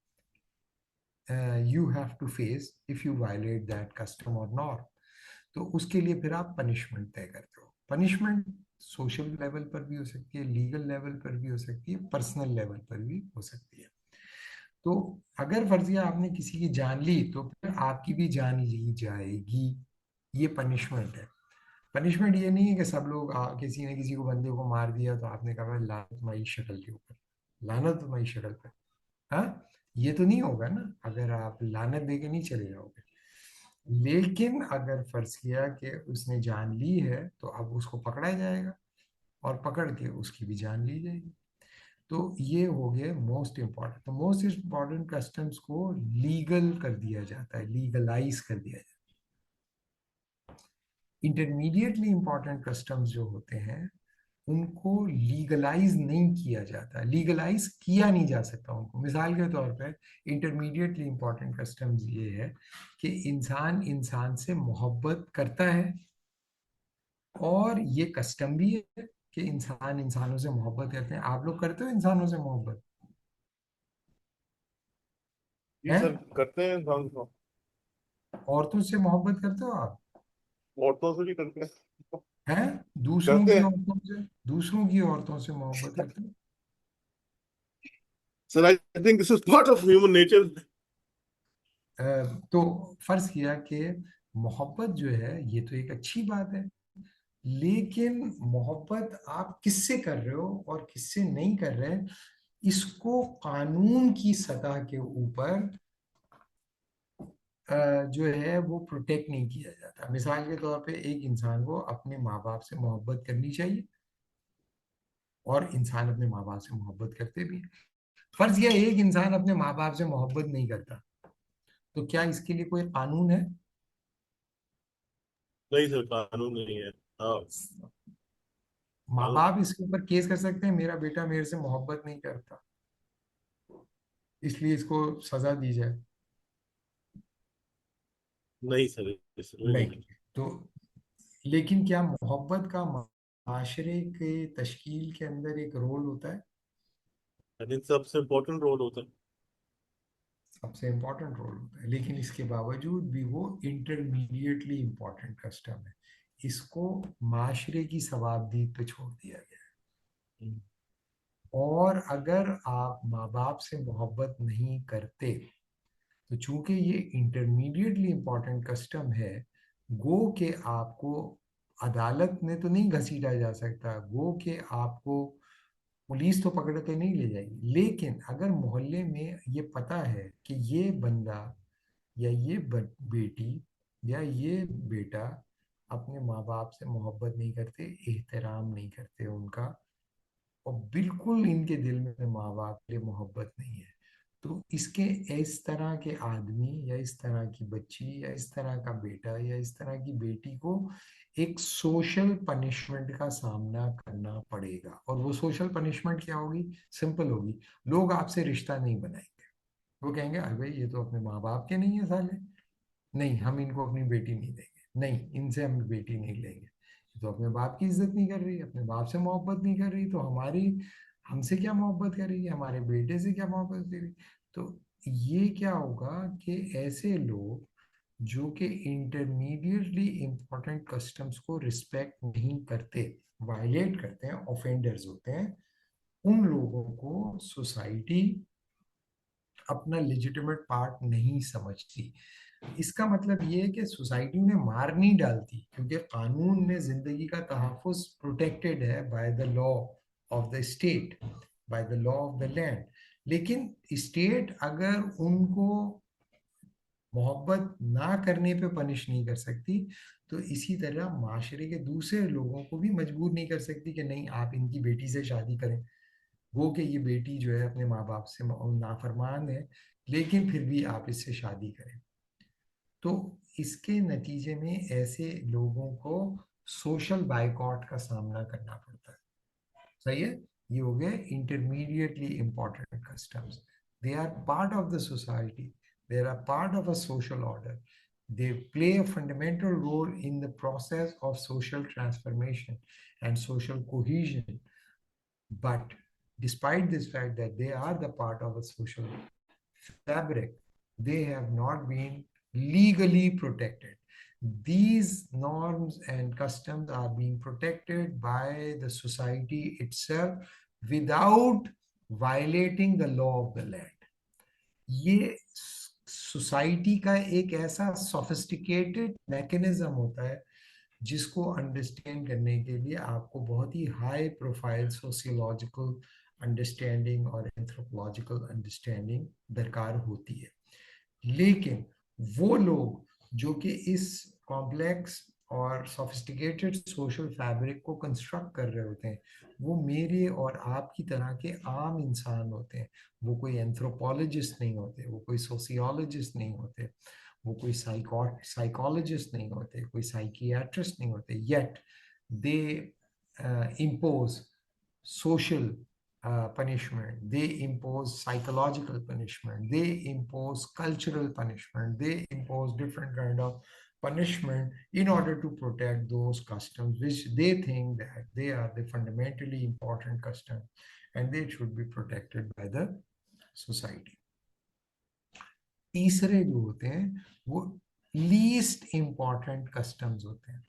you have to face if you violate that custom or norm. تو اس کے لیے پھر آپ punishment طے کرتے ہو. Punishment social level پر بھی ہو سکتی ہے، لیگل لیول پر بھی ہو سکتی ہے، پرسنل لیول پر بھی ہو سکتی ہے. تو اگر فرضیہ آپ نے کسی کی جان لی تو پھر آپ کی بھی جان لی جائے گی. یہ پنشمنٹ ہے. پنشمنٹ یہ نہیں ہے کہ سب لوگ کسی نے کسی کو بندے کو مار دیا تو آپ نے کہا لعنت تمہاری شکل کے اوپر، لعنت تمہاری شکل پر. ہاں، یہ تو نہیں ہوگا نا اگر آپ لعنت دے کے نہیں چلے جاؤ گے. لیکن اگر فرض کیا کہ اس نے جان لی ہے تو اب اس کو پکڑا جائے گا اور پکڑ کے اس کی بھی جان لی جائے گی. تو یہ ہو گیا موسٹ امپورٹنٹ. تو موسٹ امپورٹنٹ کسٹمز کو لیگل کر دیا جاتا ہے، لیگلائز کر دیا جاتا ہے. انٹرمیڈیٹلی امپورٹنٹ کسٹمز جو ہوتے ہیں ان کو لیگلائز نہیں کیا جاتا، لیگلائز کیا نہیں جا سکتا ان کو. مثال کے طور پہ انٹرمیڈیٹلی امپورٹنٹ کسٹمز یہ ہے کہ انسان انسان سے محبت کرتا ہے، اور یہ کسٹم بھی ہے کہ انسان انسانوں سے محبت کرتے ہیں. آپ لوگ کرتے ہو انسانوں سے محبت؟ جی سر، کرتے ہیں انسان کو. عورتوں سے محبت کرتے ہو آپ؟ عورتوں سے بھی کرتے ہیں دوسروں کرتے کی ہیں عورتوں سے، دوسروں کی عورتوں سے محبت کرتے ہو؟ Sir. I think this is part of human nature. تو فرض کیا کہ محبت جو ہے یہ تو ایک اچھی بات ہے، لیکن محبت آپ کس سے کر رہے ہو اور کس سے نہیں کر رہے اس کو قانون کی سطح کے اوپر جو ہے وہ پروٹیکٹ نہیں کیا جاتا. مثال کے طور پہ ایک انسان کو اپنے ماں باپ سے محبت کرنی چاہیے اور انسان اپنے ماں باپ سے محبت کرتے بھی ہیں. فرض یہ ایک انسان اپنے ماں باپ سے محبت نہیں کرتا تو کیا اس کے لیے کوئی قانون ہے؟ نہیں سر، قانون نہیں ہے. ہاں، ماں باپ اس کے اوپر کیس کر سکتے ہیں میرا بیٹا میرے سے محبت نہیں کرتا اس لیے اس کو سزا دی جائے. نہیں سر، نہیں. تو لیکن کیا محبت کا معاشرے کے تشکیل کے اندر ایک رول ہوتا ہے؟ سب سے امپورٹنٹ رول ہوتا ہے. سب سے امپورٹنٹ رول ہوتا ہے، لیکن اس کے باوجود بھی وہ انٹرمیڈیٹلی امپورٹنٹ کسٹم ہے. اس کو معاشرے کی ثوابدید پہ چھوڑ دیا گیا ہے. اور اگر آپ ماں باپ سے محبت نہیں کرتے تو چونکہ یہ انٹرمیڈیٹلی امپورٹنٹ کسٹم ہے، گو کہ آپ کو عدالت میں تو نہیں گھسیٹا جا سکتا، گو کہ آپ کو پولیس تو پکڑ کے نہیں لے جائے گی، لیکن اگر محلے میں یہ پتا ہے کہ یہ بندہ یا یہ بیٹی یا یہ بیٹا اپنے ماں باپ سے محبت نہیں کرتے، احترام نہیں کرتے ان کا، اور بالکل ان کے دل میں ماں باپ کے محبت نہیں ہے، تو اس کے اس طرح کے آدمی یا اس طرح کی بچی یا اس طرح کا بیٹا یا اس طرح کی بیٹی کو ایک سوشل پنشمنٹ کا سامنا کرنا پڑے گا. اور وہ سوشل پنشمنٹ کیا ہوگی؟ سمپل ہوگی. لوگ آپ سے رشتہ نہیں بنائیں گے. وہ کہیں گے ارے بھائی یہ تو اپنے ماں باپ کے نہیں ہیں سالے, نہیں ہم ان کو اپنی بیٹی نہیں دیں گے, نہیں ان سے ہم بیٹی نہیں لیں گے, تو اپنے باپ کی عزت نہیں کر رہی, اپنے باپ سے محبت نہیں کر رہی, تو ہم سے کیا محبت کرے گی, ہمارے بیٹے سے کیا محبت کرے گی. تو یہ کیا ہوگا کہ ایسے لوگ جو کہ انٹرمیڈیٹلی امپورٹنٹ کسٹمز کو رسپیکٹ نہیں کرتے, وائلیٹ کرتے ہیں, اوفینڈرز ہوتے ہیں, ان لوگوں کو سوسائٹی اپنا لیجیٹیمیٹ پارٹ نہیں سمجھتی. اس کا مطلب یہ ہے کہ سوسائٹی نے مار نہیں ڈالتی, کیونکہ قانون میں زندگی کا تحفظ پروٹیکٹڈ ہے by the law of the state, by the law of the land. لیکن اسٹیٹ اگر ان کو محبت نہ کرنے پہ پنش نہیں کر سکتی, تو اسی طرح معاشرے کے دوسرے لوگوں کو بھی مجبور نہیں کر سکتی کہ نہیں آپ ان کی بیٹی سے شادی کریں. وہ کہ یہ بیٹی جو ہے اپنے ماں باپ سے نافرمان ہے, لیکن پھر بھی آپ اس سے شادی کریں. تو اس کے نتیجے میں ایسے لوگوں کو سوشل بائیکاٹ کا سامنا کرنا پڑتا ہے. صحیح ہے, یہ ہو گئے intermediately important customs. They are part of the society, they are part of a social order, they play a fundamental role in the process of social transformation and social cohesion. But despite this fact that they are the part of a social fabric, they have not been legally protected. These norms and customs are being protected by the society itself without violating the law of the land. یہ society کا ایک ایسا sophisticated mechanism ہوتا ہے جس کو understand کرنے کے لیے آپ کو بہت ہی ہائی پروفائل سوسیولوجیکل انڈرسٹینڈنگ اور اینتھروپولوجیکل انڈرسٹینڈنگ درکار ہوتی ہے. لیکن وہ لوگ جو کہ اس کمپلیکس اور سوفسٹیکیٹڈ سوشل فیبرک کو کنسٹرکٹ کر رہے ہوتے ہیں, وہ میرے اور آپ کی طرح کے عام انسان ہوتے ہیں. وہ کوئی اینتھروپولوجسٹ نہیں ہوتے, وہ کوئی سوسیولوجسٹ نہیں ہوتے, وہ کوئی سائیکالوجسٹ نہیں ہوتے, کوئی سائیکیاٹرسٹ نہیں ہوتے. Yet they impose social punishment, they impose psychological punishment, they impose cultural punishment, they impose different kind of punishment in order to protect those customs which they think that they are the fundamentally important customs and they should be protected by the society. تیسرے جو ہوتے ہیں وہ least important customs ہوتے ہیں.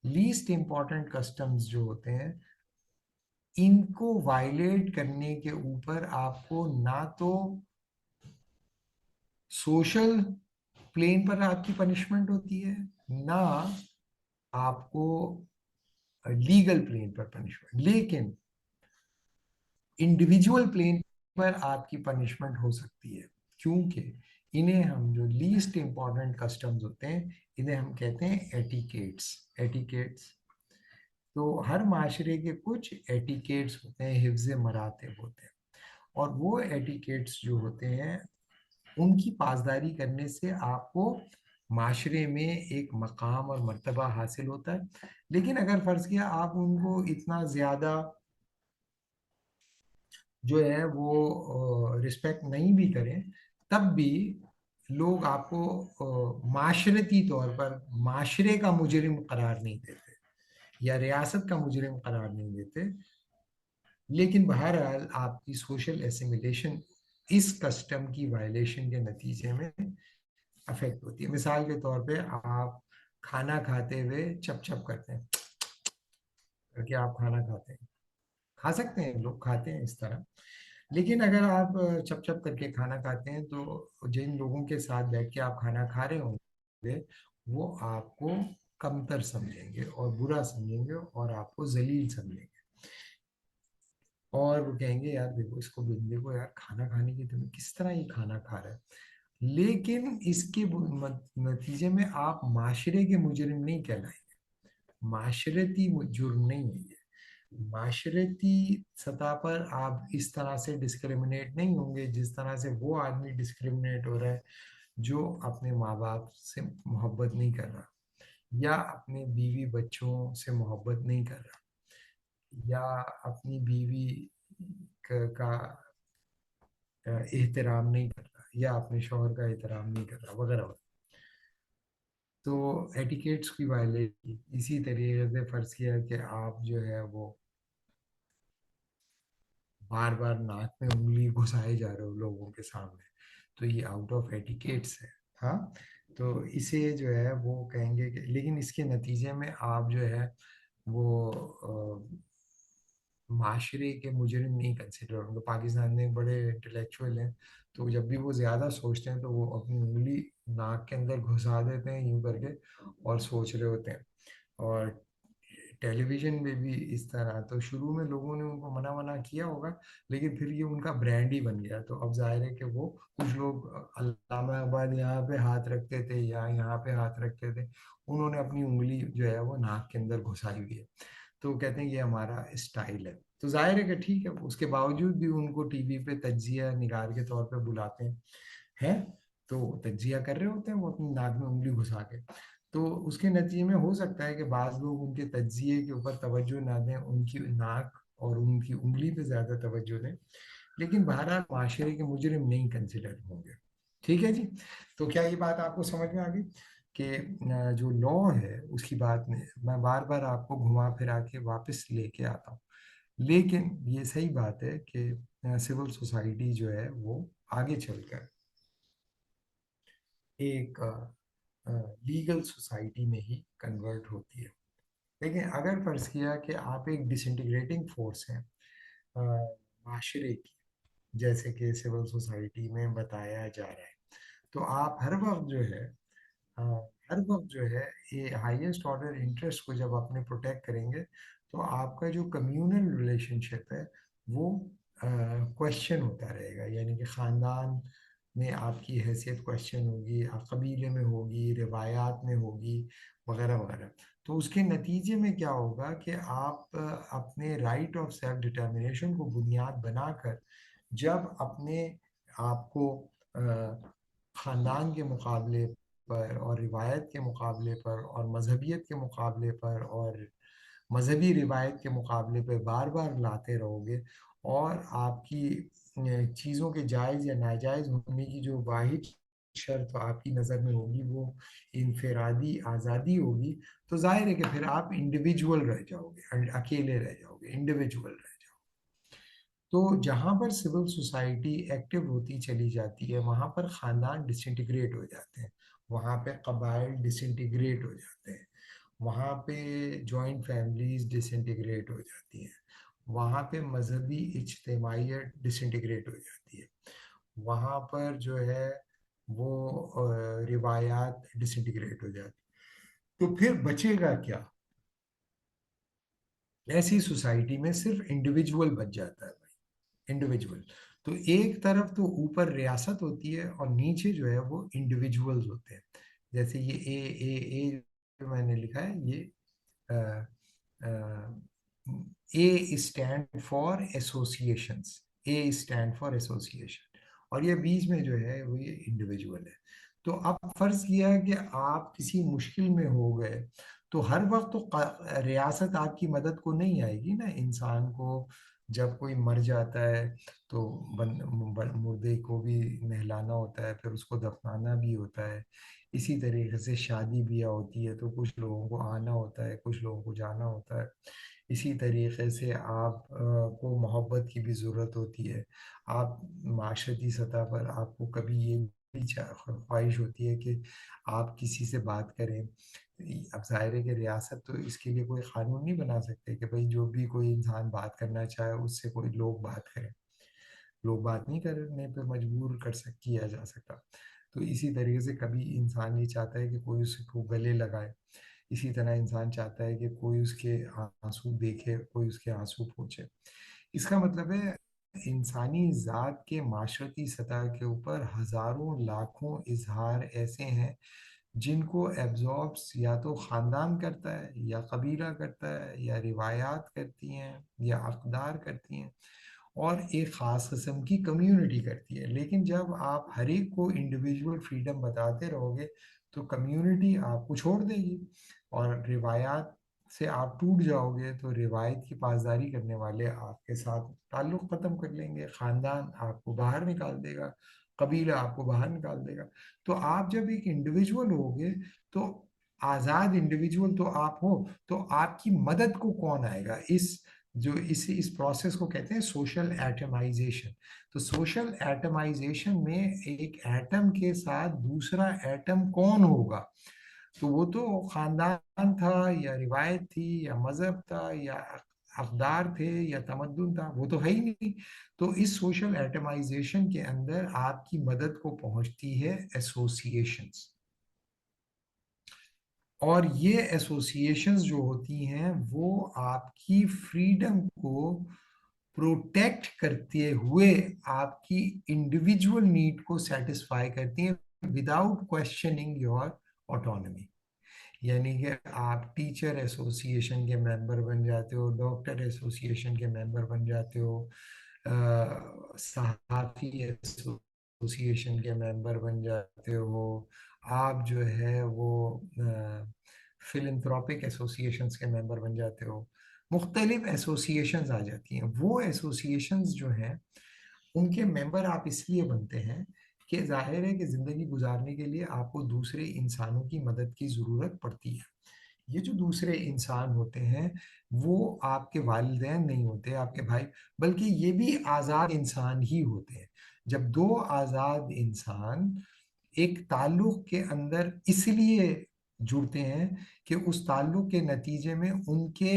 least important customs جو ہوتے ہیں, ان کو وائلیٹ کرنے کے اوپر آپ کو نہ تو سوشل پلین پر آپ کی پنشمنٹ ہوتی ہے, نہ آپ کو لیگل پلین پر پنشمنٹ, لیکن انڈیویجول پلین پر آپ کی پنشمنٹ ہو سکتی ہے. کیونکہ انہیں ہم جو لیسٹ امپورٹنٹ کسٹمز ہوتے ہیں انہیں ہم کہتے ہیں ایٹیکیٹس. تو ہر معاشرے کے کچھ ایٹیکیٹس ہوتے ہیں, حفظ مراتب ہوتے ہیں, اور وہ ایٹیکیٹس جو ہوتے ہیں ان کی پاسداری کرنے سے آپ کو معاشرے میں ایک مقام اور مرتبہ حاصل ہوتا ہے. لیکن اگر فرض کیا آپ ان کو اتنا زیادہ جو ہے وہ رسپیکٹ نہیں بھی کریں, تب بھی لوگ آپ کو معاشرتی طور پر معاشرے کا مجرم قرار نہیں دیتے یا ریاست کا مجرم قرار نہیں دیتے. لیکن بہرحال آپ کی سوشل ایسیمیلیشن اس کسٹم کی وائلیشن کے نتیجے میں افیکٹ ہوتی ہے. مثال کے طور پہ آپ کھانا کھاتے ہوئے چپ چپ کرتے ہیں, کر کے آپ کھانا کھاتے ہیں, کھا سکتے ہیں, لوگ کھاتے ہیں اس طرح. لیکن اگر آپ چپ چپ کر کے کھانا کھاتے ہیں تو جن لوگوں کے ساتھ بیٹھ کے آپ کھانا کھا رہے ہوں گے وہ آپ کو کمتر سمجھیں گے اور برا سمجھیں گے اور آپ کو ذلیل سمجھیں گے, اور وہ کہیں گے یار دیکھو اس کو بندے کو, یار کھانا کھانے کی تمہیں کس طرح یہ کھانا کھا رہا ہے. لیکن اس کے نتیجے میں آپ معاشرے کے مجرم نہیں کہلائیں گے, معاشرتی جرم نہیں ہے. معاشرتی سطح پر آپ اس طرح سے ڈسکریمنیٹ نہیں ہوں گے جس طرح سے وہ آدمی ڈسکریمنیٹ ہو رہا ہے جو اپنے ماں باپ سے محبت نہیں کر رہا، یا اپنے بیوی بچوں سے محبت نہیں کر رہا، یا اپنی بیوی کا احترام نہیں کر رہا، یا اپنے شوہر کا احترام نہیں کر رہا، وغیرہ وغیرہ۔ تو ایٹیکیٹس کی وائلیٹ کی اسی طریقے سے فرض کیا کہ آپ جو ہے وہ بار بار ناک میں انگلی گھسائے جا رہے ہو لوگوں کے سامنے، تو یہ آؤٹ آف ایٹیکیٹس ہے۔ ہاں، تو اسے جو ہے وہ کہیں گے کہ، لیکن اس کے نتیجے میں آپ جو ہے وہ معاشرے کے مجرم نہیں کنسیڈر ہوں گے۔ پاکستان میں بڑے انٹلیکچوئل ہیں، تو جب بھی وہ زیادہ سوچتے ہیں تو وہ اپنی انگلی ناک کے اندر گھسا دیتے ہیں یوں کر کے، اور سوچ رہے ہوتے ہیں۔ اور ٹیلی ویژن میں بھی اس طرح، تو شروع میں لوگوں نے ان کو منع کیا ہوگا، لیکن پھر یہ ان کا برانڈ ہی بن گیا۔ تو اب ظاہر ہے کہ وہ کچھ لوگ علامہ اقبال یہاں پہ ہاتھ رکھتے تھے یا یہاں پہ ہاتھ رکھتے تھے، انہوں نے اپنی انگلی جو ہے وہ ناک کے اندر گھسائی ہوئی ہے، تو کہتے ہیں یہ ہمارا اسٹائل ہے۔ تو ظاہر ہے کہ ٹھیک ہے، اس کے باوجود بھی ان کو ٹی وی پہ تجزیہ نگار کے طور پہ بلاتے ہیں، تو تجزیہ کر رہے ہوتے ہیں وہ اپنی ناک میں انگلی گھسا کے۔ تو اس کے نتیجے میں ہو سکتا ہے کہ بعض لوگ ان کے تجزیے کے اوپر توجہ نہ دیں، ان کی ناک اور ان کی انگلی پہ زیادہ توجہ دیں، لیکن بہرحال معاشرے کے مجرم نہیں کنسیڈر ہوں گے۔ ٹھیک ہے جی، تو کیا یہ بات آپ کو سمجھ میں آ گئی کہ جو لا ہے اس کی بات میں بار بار آپ کو گھما پھرا کے واپس لے کے آتا ہوں، لیکن یہ صحیح بات ہے کہ سول سوسائٹی جو ہے وہ آگے چل کر ایک لیگل سوسائٹی میں ہی کنورٹ ہوتی ہے۔ لیکن اگر فرض کیا کہ آپ ایک ڈس انٹیگریٹنگ فورس ہیں معاشرے کی، جیسے کہ سول سوسائٹی میں بتایا جا رہا ہے، تو آپ ہر وقت جو ہے یہ ہائیسٹ آرڈر انٹرسٹ کو جب اپنے پروٹیکٹ کریں گے، تو آپ کا جو کمیونل ریلیشن شپ ہے وہ کوشچن ہوتا رہے گا، یعنی کہ خاندان میں آپ کی حیثیت کوشچن ہوگی، قبیلے میں ہوگی، روایات میں ہوگی، وغیرہ وغیرہ۔ تو اس کے نتیجے میں کیا ہوگا کہ آپ اپنے رائٹ آف سیلف ڈٹرمنیشن کو بنیاد بنا کر جب اپنے آپ کو خاندان کے مقابلے پر اور روایت کے مقابلے پر اور مذہبیت کے مقابلے پر اور مذہبی روایت کے مقابلے پہ بار بار لاتے رہو گے، اور آپ کی چیزوں کے جائز یا ناجائز ہونے کی جو واحد شرط آپ کی نظر میں ہوگی وہ انفرادی آزادی ہوگی، تو ظاہر ہے کہ پھر آپ انڈیویجول رہ جاؤ گے، اکیلے رہ جاؤ گے، انڈیویجول رہ جاؤ گے۔ تو جہاں پر سول سوسائٹی ایکٹیو ہوتی چلی جاتی ہے وہاں پر خاندان ڈس انٹیگریٹ ہو جاتے ہیں، وہاں پہ قبائل ڈس انٹیگریٹ ہو جاتے ہیں، وہاں پہ جوائنٹ فیملیز ڈس انٹیگریٹ ہو جاتی ہیں، وہاں پہ مذہبی اجتماعیت ڈس انٹیگریٹ ہو جاتی ہے، وہاں پر جو ہے وہ روایات ڈس انٹیگریٹ ہو جاتی ہیں۔ تو پھر بچے گا کیا؟ ایسی سوسائٹی میں صرف انڈیویجول بچ جاتا ہے بھائی، انڈیویجول۔ تو ایک طرف تو اوپر ریاست ہوتی ہے اور نیچے جو ہے وہ انڈیویجولز ہوتے ہیں، جیسے یہ اے جو میں نے لکھا ہے، یہ A stand for associations, A stand for association, اور یہ بیچ میں جو ہے وہ یہ انڈیویجول ہے۔ تو اب فرض کیا کہ آپ کسی مشکل میں ہو گئے، تو ہر وقت تو ریاست آپ کی مدد کو نہیں آئے گی نا۔ انسان کو جب کوئی مر جاتا ہے تو مردے کو بھی نہلانا ہوتا ہے، پھر اس کو دفنانا بھی ہوتا ہے، اسی طریقے سے شادی بیاہ ہوتی ہے تو کچھ لوگوں کو آنا ہوتا ہے، کچھ لوگوں کو جانا ہوتا ہے، اسی طریقے سے آپ کو محبت کی بھی ضرورت ہوتی ہے۔ آپ معاشرتی سطح پر آپ کو کبھی یہ بھی خواہش ہوتی ہے کہ آپ کسی سے بات کریں۔ اب ظاہر ہے کہ ریاست تو اس کے لیے کوئی قانون نہیں بنا سکتے کہ بھئی جو بھی کوئی انسان بات کرنا چاہے اس سے کوئی لوگ بات کریں، لوگ بات نہیں کرنے پہ مجبور کیا جا سکتا۔ تو اسی طریقے سے کبھی انسان یہ چاہتا ہے کہ کوئی اس کو گلے لگائے، اسی طرح انسان چاہتا ہے کہ کوئی اس کے آنسو دیکھے، کوئی اس کے آنسو پوچھے۔ اس کا مطلب ہے انسانی ذات کے معاشرتی سطح کے اوپر ہزاروں لاکھوں اظہار ایسے ہیں جن کو ایبزاربس یا تو خاندان کرتا ہے یا قبیلہ کرتا ہے یا روایات کرتی ہیں یا اقدار کرتی ہیں اور ایک خاص قسم کی کمیونٹی کرتی ہے. لیکن جب آپ ہر ایک کو انڈیویجول فریڈم بتاتے رہو گے تو کمیونٹی آپ کو چھوڑ دے گی، اور روایات سے آپ ٹوٹ جاؤ گے تو روایت کی پاسداری کرنے والے آپ کے ساتھ تعلق ختم کر لیں گے، خاندان آپ کو باہر نکال دے گا، قبیلہ آپ کو باہر نکال دے گا. تو آپ جب ایک انڈیویجول ہوگے تو آزاد انڈیویجول تو آپ ہو، تو آپ کی مدد کو کون آئے گا؟ اس پروسیس کو کہتے ہیں سوشل ایٹمائزیشن. تو سوشل ایٹمائزیشن میں ایک ایٹم کے ساتھ دوسرا ایٹم کون ہوگا؟ تو وہ تو خاندان تھا یا روایت تھی یا مذہب تھا یا اقدار تھے یا تمدن تھا، وہ تو ہے ہی نہیں. تو اس سوشل ایٹمائزیشن کے اندر آپ کی مدد کو پہنچتی ہے ایسوسیشنز، اور یہ ایسوسیشنز جو ہوتی ہیں وہ آپ کی فریڈم کو پروٹیکٹ کرتے ہوئے آپ کی انڈیویجول نیڈ کو سیٹسفائی کرتی ہیں وداؤٹ کوشچننگ یور آٹونومی. یعنی کہ آپ ٹیچر ایسوسیشن کے ممبر بن جاتے ہو، ڈاکٹر ایسوسیشن کے ممبر بن جاتے ہو، صحافی ایسوسیشن کے ممبر بن جاتے ہو، آپ جو ہے وہ فلنتھراپک ایسوسیشنز کے ممبر بن جاتے ہو، مختلف ایسوسیشنز آ جاتی ہیں. وہ ایسوسیشنز جو ہیں ان کے ممبر آپ اس لیے بنتے ہیں کہ ظاہر ہے کہ زندگی گزارنے کے لیے آپ کو دوسرے انسانوں کی مدد کی ضرورت پڑتی ہے. یہ جو دوسرے انسان ہوتے ہیں وہ آپ کے والدین نہیں ہوتے، آپ کے بھائی، بلکہ یہ بھی آزاد انسان ہی ہوتے ہیں. جب دو آزاد انسان ایک تعلق کے اندر اس لیے جڑتے ہیں کہ اس تعلق کے نتیجے میں ان کے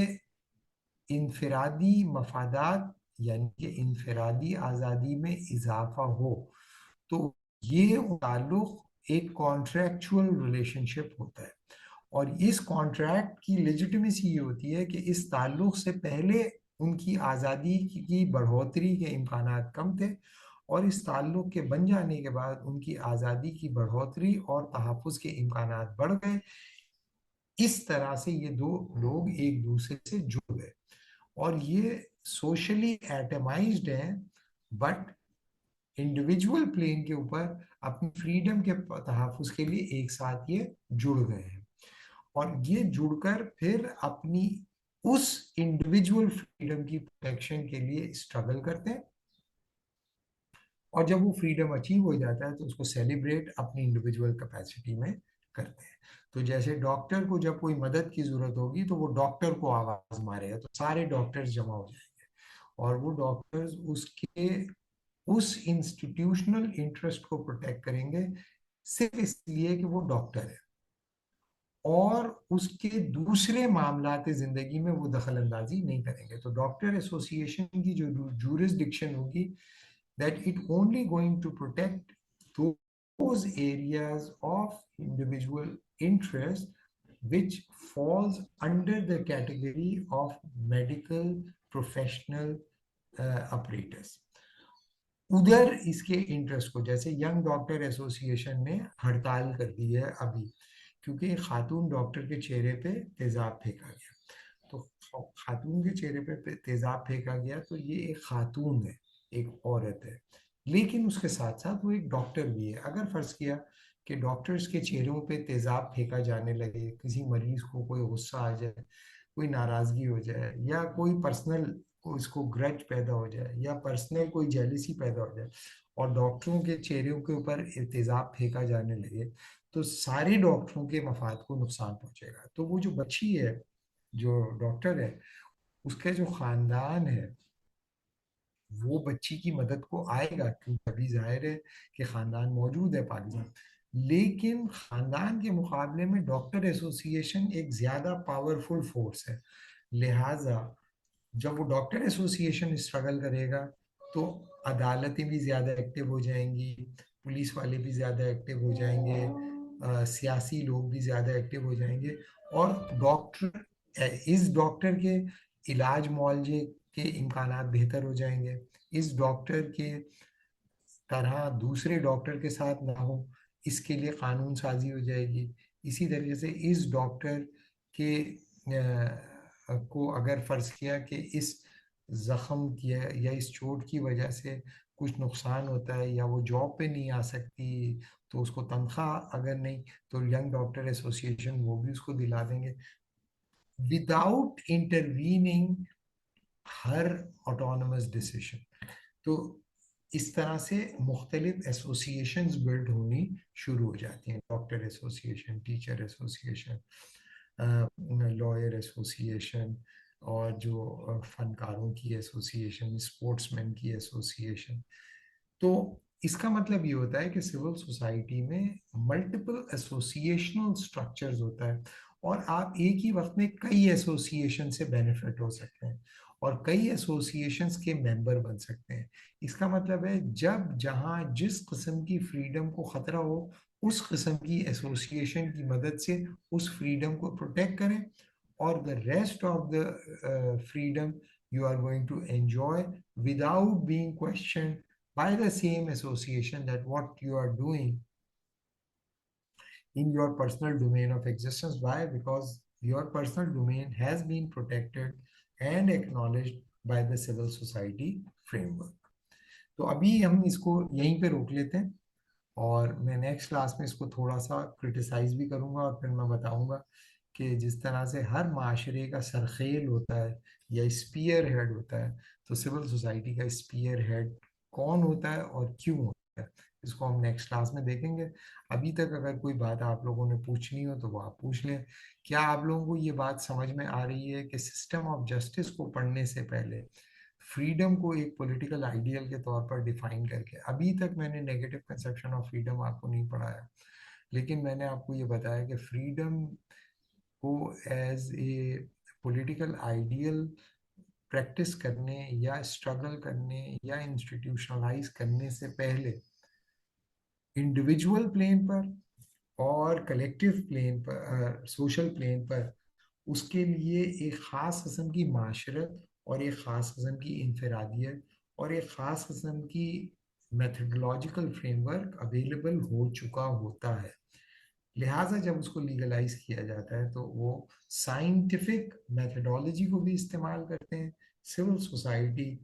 انفرادی مفادات یعنی کہ انفرادی آزادی میں اضافہ ہو، تو یہ تعلق ایک کانٹریکچول ریلیشن شپ ہوتا ہے. اور اس کانٹریکٹ کی لیجٹمیسی یہ ہوتی ہے کہ اس تعلق سے پہلے ان کی آزادی کی بڑھوتری کے امکانات کم تھے، اور اس تعلق کے بن جانے کے بعد ان کی آزادی کی بڑھوتری اور تحفظ کے امکانات بڑھ گئے. اس طرح سے یہ دو لوگ ایک دوسرے سے جڑ گئے اور یہ سوشلی ایٹمائزڈ ہیں، بٹ انڈیویجول پلین کے اوپر اپنی فریڈم کے تحفظ کے لیے ایک ساتھ یہ جڑ گئے ہیں، اور یہ جڑ کر پھر اپنی اس انڈیویجول فریڈم کی پروٹیکشن کے لیے اسٹرگل کرتے ہیں. اور جب وہ فریڈم اچیو ہو جاتا ہے تو اس کو سیلیبریٹ اپنی انڈیویجول کیپیسٹی میں کرتے ہیں. تو جیسے ڈاکٹر کو جب کوئی مدد کی ضرورت ہوگی تو وہ ڈاکٹر کو آواز مارے گا تو سارے ڈاکٹرز جمع ہو جائیں گے، اور وہ ڈاکٹرز اس انسٹیٹیوشنل انٹرسٹ کو پروٹیکٹ کریں گے صرف اس لیے کہ وہ ڈاکٹر ہے، اور اس کے دوسرے معاملات زندگی میں وہ دخل اندازی نہیں کریں گے. تو ڈاکٹر ایسوسیشن کی جو جورسڈکشن ہوگی that it only going to protect those areas of individual interest which falls under the category of medical professional apparatus. ادھر اس کے انٹرسٹ کو، جیسے ینگ ڈاکٹر ایسوسیشن نے ہڑتال کر دی ہے ابھی کیونکہ ایک خاتون ڈاکٹر کے چہرے پہ تیزاب پھینکا گیا. تو خاتون کے چہرے پہ تیزاب پھینکا گیا تو یہ ایک خاتون ہے، ایک عورت ہے، لیکن اس کے ساتھ ساتھ وہ ایک ڈاکٹر بھی ہے. اگر فرض کیا کہ ڈاکٹرز کے چہروں پہ تیزاب پھینکا جانے لگے، کسی مریض کو کوئی غصہ آ جائے، کوئی ناراضگی ہو جائے، یا کوئی پرسنل اس کو گرج پیدا ہو جائے، یا پرسنل کوئی جیلسی پیدا ہو جائے، اور ڈاکٹروں کے چہروں کے اوپر تیزاب پھینکا جانے لگے، تو سارے ڈاکٹروں کے مفاد کو نقصان پہنچے گا. تو وہ جو بچی ہے جو ڈاکٹر ہے اس کا جو خاندان ہے وہ بچی کی مدد کو آئے گا، کیونکہ ابھی ظاہر ہے کہ خاندان موجود ہے پاکستان، لیکن خاندان کے مقابلے میں ڈاکٹر ایسوسیشن ایک زیادہ پاورفل فورس ہے. لہٰذا جب وہ ڈاکٹر ایسوسیشن اسٹرگل کرے گا تو عدالتیں بھی زیادہ ایکٹیو ہو جائیں گی، پولیس والے بھی زیادہ ایکٹیو ہو جائیں گے، سیاسی لوگ بھی زیادہ ایکٹیو ہو جائیں گے، اور اس ڈاکٹر کے علاج معالجے کے امکانات بہتر ہو جائیں گے، اس ڈاکٹر کے طرح دوسرے ڈاکٹر کے ساتھ نہ ہو اس کے لیے قانون سازی ہو جائے گی، اسی طریقے سے اس ڈاکٹر کے کو اگر فرض کیا کہ اس زخم کی یا اس چوٹ کی وجہ سے کچھ نقصان ہوتا ہے یا وہ جاب پہ نہیں آ سکتی تو اس کو تنخواہ اگر نہیں تو ینگ ڈاکٹر ایسوسیشن وہ بھی اس کو دلا دیں گے وداؤٹ انٹرویننگ ہر آٹونومس ڈیسیشن. تو اس طرح سے مختلف ایسوسیشنز بلڈ ہونی شروع ہو جاتی ہیں. Doctor association, teacher association, lawyer association, اور جو فنکاروں کی ایسوسیشن, اسپورٹس مین کی ایسوسیشن. تو اس کا مطلب یہ ہوتا ہے کہ سول سوسائٹی میں ملٹیپل ایسوسیشنل سٹرکچرز ہوتا ہے اور آپ ایک ہی وقت میں کئی ایسوسیشن سے بینیفٹ ہو سکتے ہیں اور کئی ایسوسیشنز کے ممبر بن سکتے ہیں. اس کا مطلب ہے جب جہاں جس قسم کی فریڈم کو خطرہ ہو اس قسم کی ایسوسیشن کی مدد سے اس فریڈم کو پروٹیکٹ کریں اور the rest of the freedom you are going to enjoy without being questioned by the same association that what you are doing in your personal domain of existence. Why? Because your personal domain has been protected and acknowledged by the civil society framework. تو ابھی ہم اس کو یہیں پہ روک لیتے ہیں اور میں نیکسٹ کلاس میں اس کو تھوڑا سا کرٹیسائز بھی کروں گا اور پھر میں بتاؤں گا کہ جس طرح سے ہر معاشرے کا سرخیل ہوتا ہے یا اسپیئر ہیڈ ہوتا ہے تو سول سوسائٹی کا اسپیئر ہیڈ کون ہوتا ہے اور کیوں ہوتا ہے اس کو ہم نیکسٹ کلاس میں دیکھیں گے. ابھی تک اگر کوئی بات آپ لوگوں نے پوچھنی ہو تو وہ آپ پوچھ لیں. کیا آپ لوگوں کو یہ بات سمجھ میں آ رہی ہے کہ سسٹم آف جسٹس کو پڑھنے سے پہلے فریڈم کو ایک پولیٹیکل آئیڈیل کے طور پر ڈیفائن کر کے, ابھی تک میں نے نیگیٹو کنسیپشن آف فریڈم آپ کو نہیں پڑھایا لیکن میں نے آپ کو یہ بتایا کہ فریڈم کو as a political ideal practice کرنے یا اسٹرگل کرنے یا انسٹیٹیوشنلائز کرنے سے پہلے انڈیویجول پلین پر اور کلیکٹیو پلین پر, سوشل پلین پر اس کے لیے ایک خاص قسم کی معاشرت اور ایک خاص قسم کی انفرادیت اور ایک خاص قسم کی میتھڈولوجیکل فریم ورک اویلیبل ہو چکا ہوتا ہے. لہٰذا جب اس کو لیگلائز کیا جاتا ہے تو وہ سائنٹیفک میتھڈولوجی کو بھی استعمال کرتے ہیں, سول سوسائٹی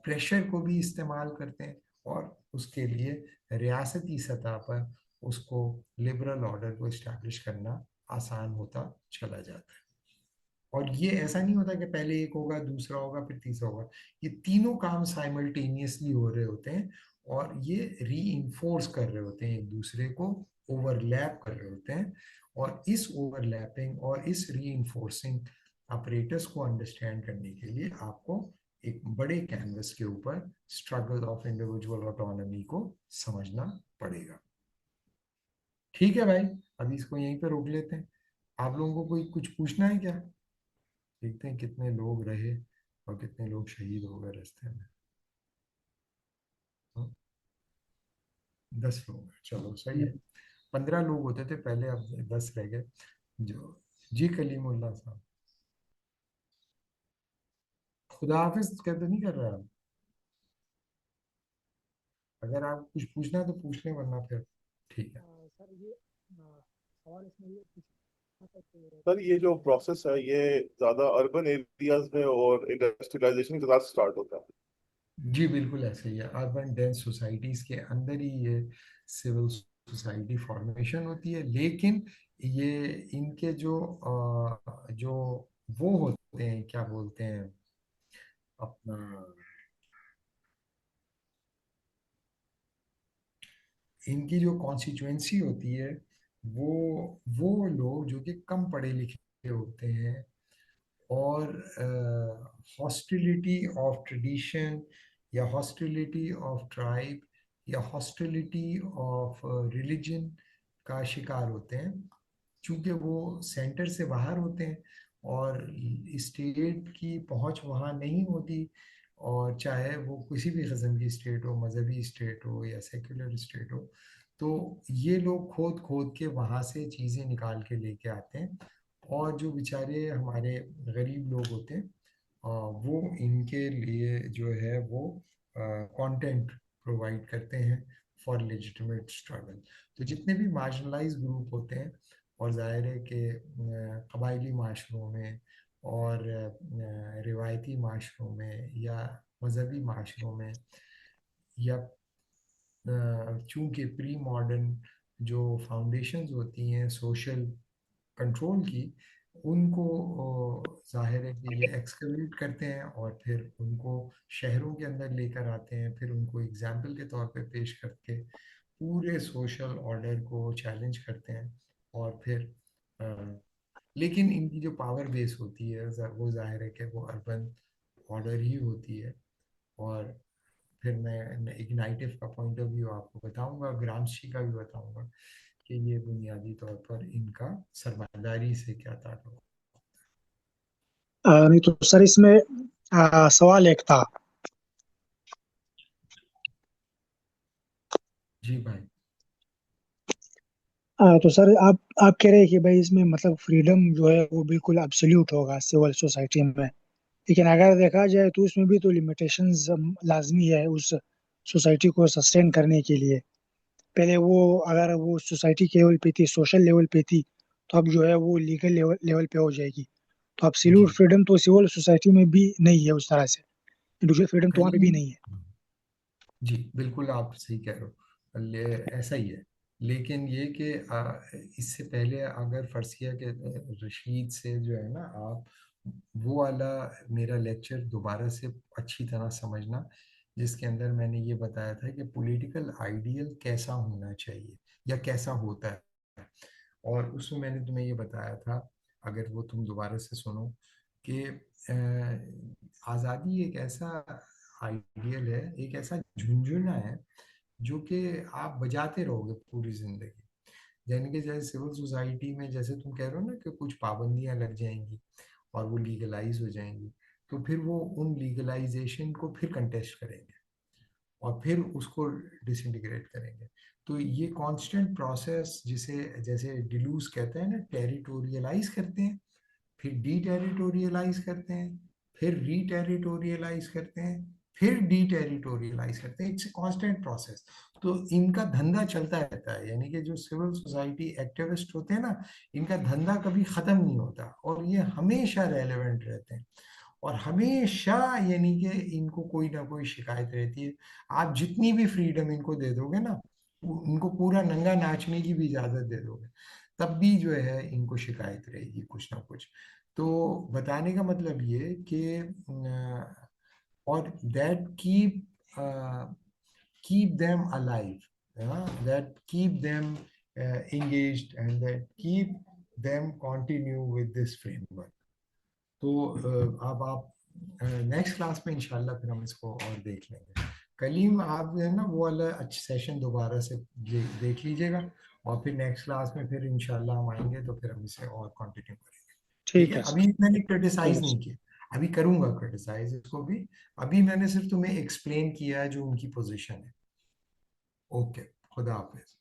پریشر کو بھی استعمال کرتے ہیں اور اس کے لیے ریاستی سطح پر اس کو لبرل آرڈر کو اسٹیبلش کرنا آسان ہوتا چلا جاتا ہے. اور یہ ایسا نہیں ہوتا کہ پہلے ایک ہوگا دوسرا ہوگا پھر تیسرا ہوگا, یہ تینوں کام سائملٹینیسلی ہو رہے ہوتے ہیں اور یہ ری انفورس کر رہے ہوتے ہیں, ایک دوسرے کو اوور لیپ کر رہے ہوتے ہیں. اور اس اوور لیپنگ اور اس ری انفورسنگ اپریٹس کو انڈرسٹینڈ کرنے کے لیے آپ کو ایک بڑے کینوس کے اوپر اسٹرگل آف انڈیویجول آٹونومی کو سمجھنا پڑے گا. ٹھیک ہے بھائی, ابھی اس کو یہیں پہ روک لیتے ہیں. آپ لوگوں کو کوئی کچھ پوچھنا ہے کیا؟ دیکھتے ہیں کتنے لوگ رہے اور کتنے لوگ شہید ہو گئے راستے میں. 10 لوگ ہیں, چلو صحیح ہے. 15 لوگ ہوتے تھے پہلے, اب 10 رہ گئے. جو جی کلیم اللہ صاحب, خدا حافظ کہتے نہیں کر رہے آپ؟ اگر آپ کچھ پوچھنا ہے تو پوچھ لیں ورنہ پھر ٹھیک ہے. سر یہ جو پروسیس ہے یہ زیادہ اربن ایریاز میں اور انڈسٹریلائزیشن کے ساتھ سٹارٹ ہوتا ہے؟ جی بالکل ایسے ہی ہے. اربن ڈینس سوسائٹیز کے اندر ہی یہ سول سوسائٹی فارمیشن ہوتی ہے, لیکن یہ ان کے جو وہ ہوتے ہیں کیا بولتے ہیں اپنا, ان کی جو کانسٹیچوئنسی ہوتی ہے وہ لوگ جو کہ کم پڑھے لکھے ہوتے ہیں اور ہاسٹیلیٹی آف ٹریڈیشن یا ہاسٹیلیٹی آف ٹرائب یا ہاسٹیلیٹی آف ریلیجن کا شکار ہوتے ہیں, چونکہ وہ سینٹر سے باہر ہوتے ہیں اور اسٹیٹ کی پہنچ وہاں نہیں ہوتی, اور چاہے وہ کسی بھی قسم کی اسٹیٹ ہو, مذہبی اسٹیٹ ہو یا سیکولر اسٹیٹ ہو, تو یہ لوگ کھود کھود کے وہاں سے چیزیں نکال کے لے کے آتے ہیں. اور جو بیچارے ہمارے غریب لوگ ہوتے ہیں وہ ان کے لیے جو ہے وہ کانٹینٹ پرووائڈ کرتے ہیں فار لیجیٹمیٹ اسٹرگل. تو جتنے بھی مارجنلائز گروپ ہوتے ہیں، اور ظاہر ہے کہ قبائلی معاشروں میں اور روایتی معاشروں میں یا مذہبی معاشروں میں، یا چونکہ پری ماڈرن جو فاؤنڈیشنز ہوتی ہیں سوشل کنٹرول کی، ان کو ظاہر ہے کہ یہ ایکسکیویٹ کرتے ہیں اور پھر ان کو شہروں کے اندر لے کر آتے ہیں، پھر ان کو اگزامپل کے طور پہ پیش کر کے پورے سوشل آرڈر کو چیلنج کرتے ہیں. اور پھر لیکن ان کی جو پاور بیس ہوتی ہے وہ ظاہر ہے کہ وہ اربن آرڈر ہی ہوتی ہے. اور پھر میں اگنائٹو کا پوائنٹ آف ویو آپ کو بتاؤں گا، گرامشی کا بھی بتاؤں گا کہ یہ بنیادی طور پر ان کا سرمایہ سے کیا تعلق ہے. نہیں تو سر اس میں سوال ایک تھا. جی بھائی. تو سر آپ کہہ رہے ہیں کہ بھائی اس میں مطلب فریڈم جو ہے وہ بالکل ابسلیوٹ ہوگا سول سوسائٹی میں، لیکن اگر دیکھا جائے تو اس میں بھی تو لمیٹیشنز لازمی ہے اس سوسائٹی کو سسٹین کرنے کے لیے. پہلے وہ اگر وہ سوسائٹی کے لیول پہ تھی، سوشل لیول پہ تھی، تو اب جو ہے وہ لیگل لیول پہ ہو جائے گی. تو ابسلیوٹ فریڈم تو سول سوسائٹی میں بھی نہیں ہے اس طرح سے، انڈیویجول فریڈم تو وہاں پہ بھی نہیں ہے. جی بالکل آپ صحیح کہہ رہے ہو، ایسا ہی ہے. لیکن یہ کہ اس سے پہلے اگر فرض کیا کہ رشید سے جو ہے نا آپ وہ والا میرا لیکچر دوبارہ سے اچھی طرح سمجھنا، جس کے اندر میں نے یہ بتایا تھا کہ پولیٹیکل آئیڈیل کیسا ہونا چاہیے یا کیسا ہوتا ہے. اور اس میں نے تمہیں یہ بتایا تھا، اگر وہ تم دوبارہ سے سنو، کہ آزادی ایک ایسا آئیڈیل ہے، ایک ایسا جھنجھنا ہے جو کہ آپ بجاتے رہو گے پوری زندگی. یعنی کہ جیسے سول سوسائٹی میں جیسے تم کہہ رہے ہو نا کہ کچھ پابندیاں لگ جائیں گی اور وہ لیگلائز ہو جائیں گی، تو پھر وہ ان لیگلائزیشن کو پھر کنٹیسٹ کریں گے اور پھر اس کو ڈس انٹیگریٹ کریں گے. تو یہ کانسٹنٹ پروسیس جسے جیسے ڈیلوز کہتے ہیں نا، ٹیریٹوریلائز کرتے ہیں، پھر ڈی ٹیریٹوریلائز کرتے ہیں، پھر ری ٹیریٹوریلائز کرتے ہیں، پھر ڈی ٹیریٹوریلائز کرتے ہیں. It's a constant process. تو ان کا دھندا چلتا رہتا ہے. یعنی کہ جو سول سوسائٹی ایکٹیوسٹ ہوتے ہیں نا، ان کا دھندا کبھی ختم نہیں ہوتا اور یہ ہمیشہ ریلیونٹ رہتے ہیں. اور ہمیشہ یعنی کہ ان کو کوئی نہ کوئی شکایت رہتی ہے. آپ جتنی بھی فریڈم ان کو دے دو گے نا، ان کو پورا ننگا ناچنے کی بھی اجازت دے دو گے، تب بھی جو ہے ان کو شکایت رہے گی کچھ نہ کچھ. تو بتانے کا مطلب یہ کہ اور that keep them alive, that keep them engaged and that keep them continue with this framework. تو اب آپ نیکسٹ کلاس میں انشاءاللہ پھر ہم اس کو اور دیکھ لیں گے. کلیم آپ جو ہے نا وہ والا اچھا سیشن دوبارہ سے دیکھ لیجیے گا، اور پھر نیکسٹ کلاس میں پھر انشاءاللہ ہم آئیں گے تو پھر ہم اسے اور کنٹینیو کریں گے. ٹھیک ہے. ابھی میں نے کرٹیسائز نہیں کیا، ابھی کروں گا کرٹیسائز اس کو بھی. ابھی میں نے صرف تمہیں ایکسپلین کیا ہے جو ان کی پوزیشن ہے. اوکے، خدا حافظ.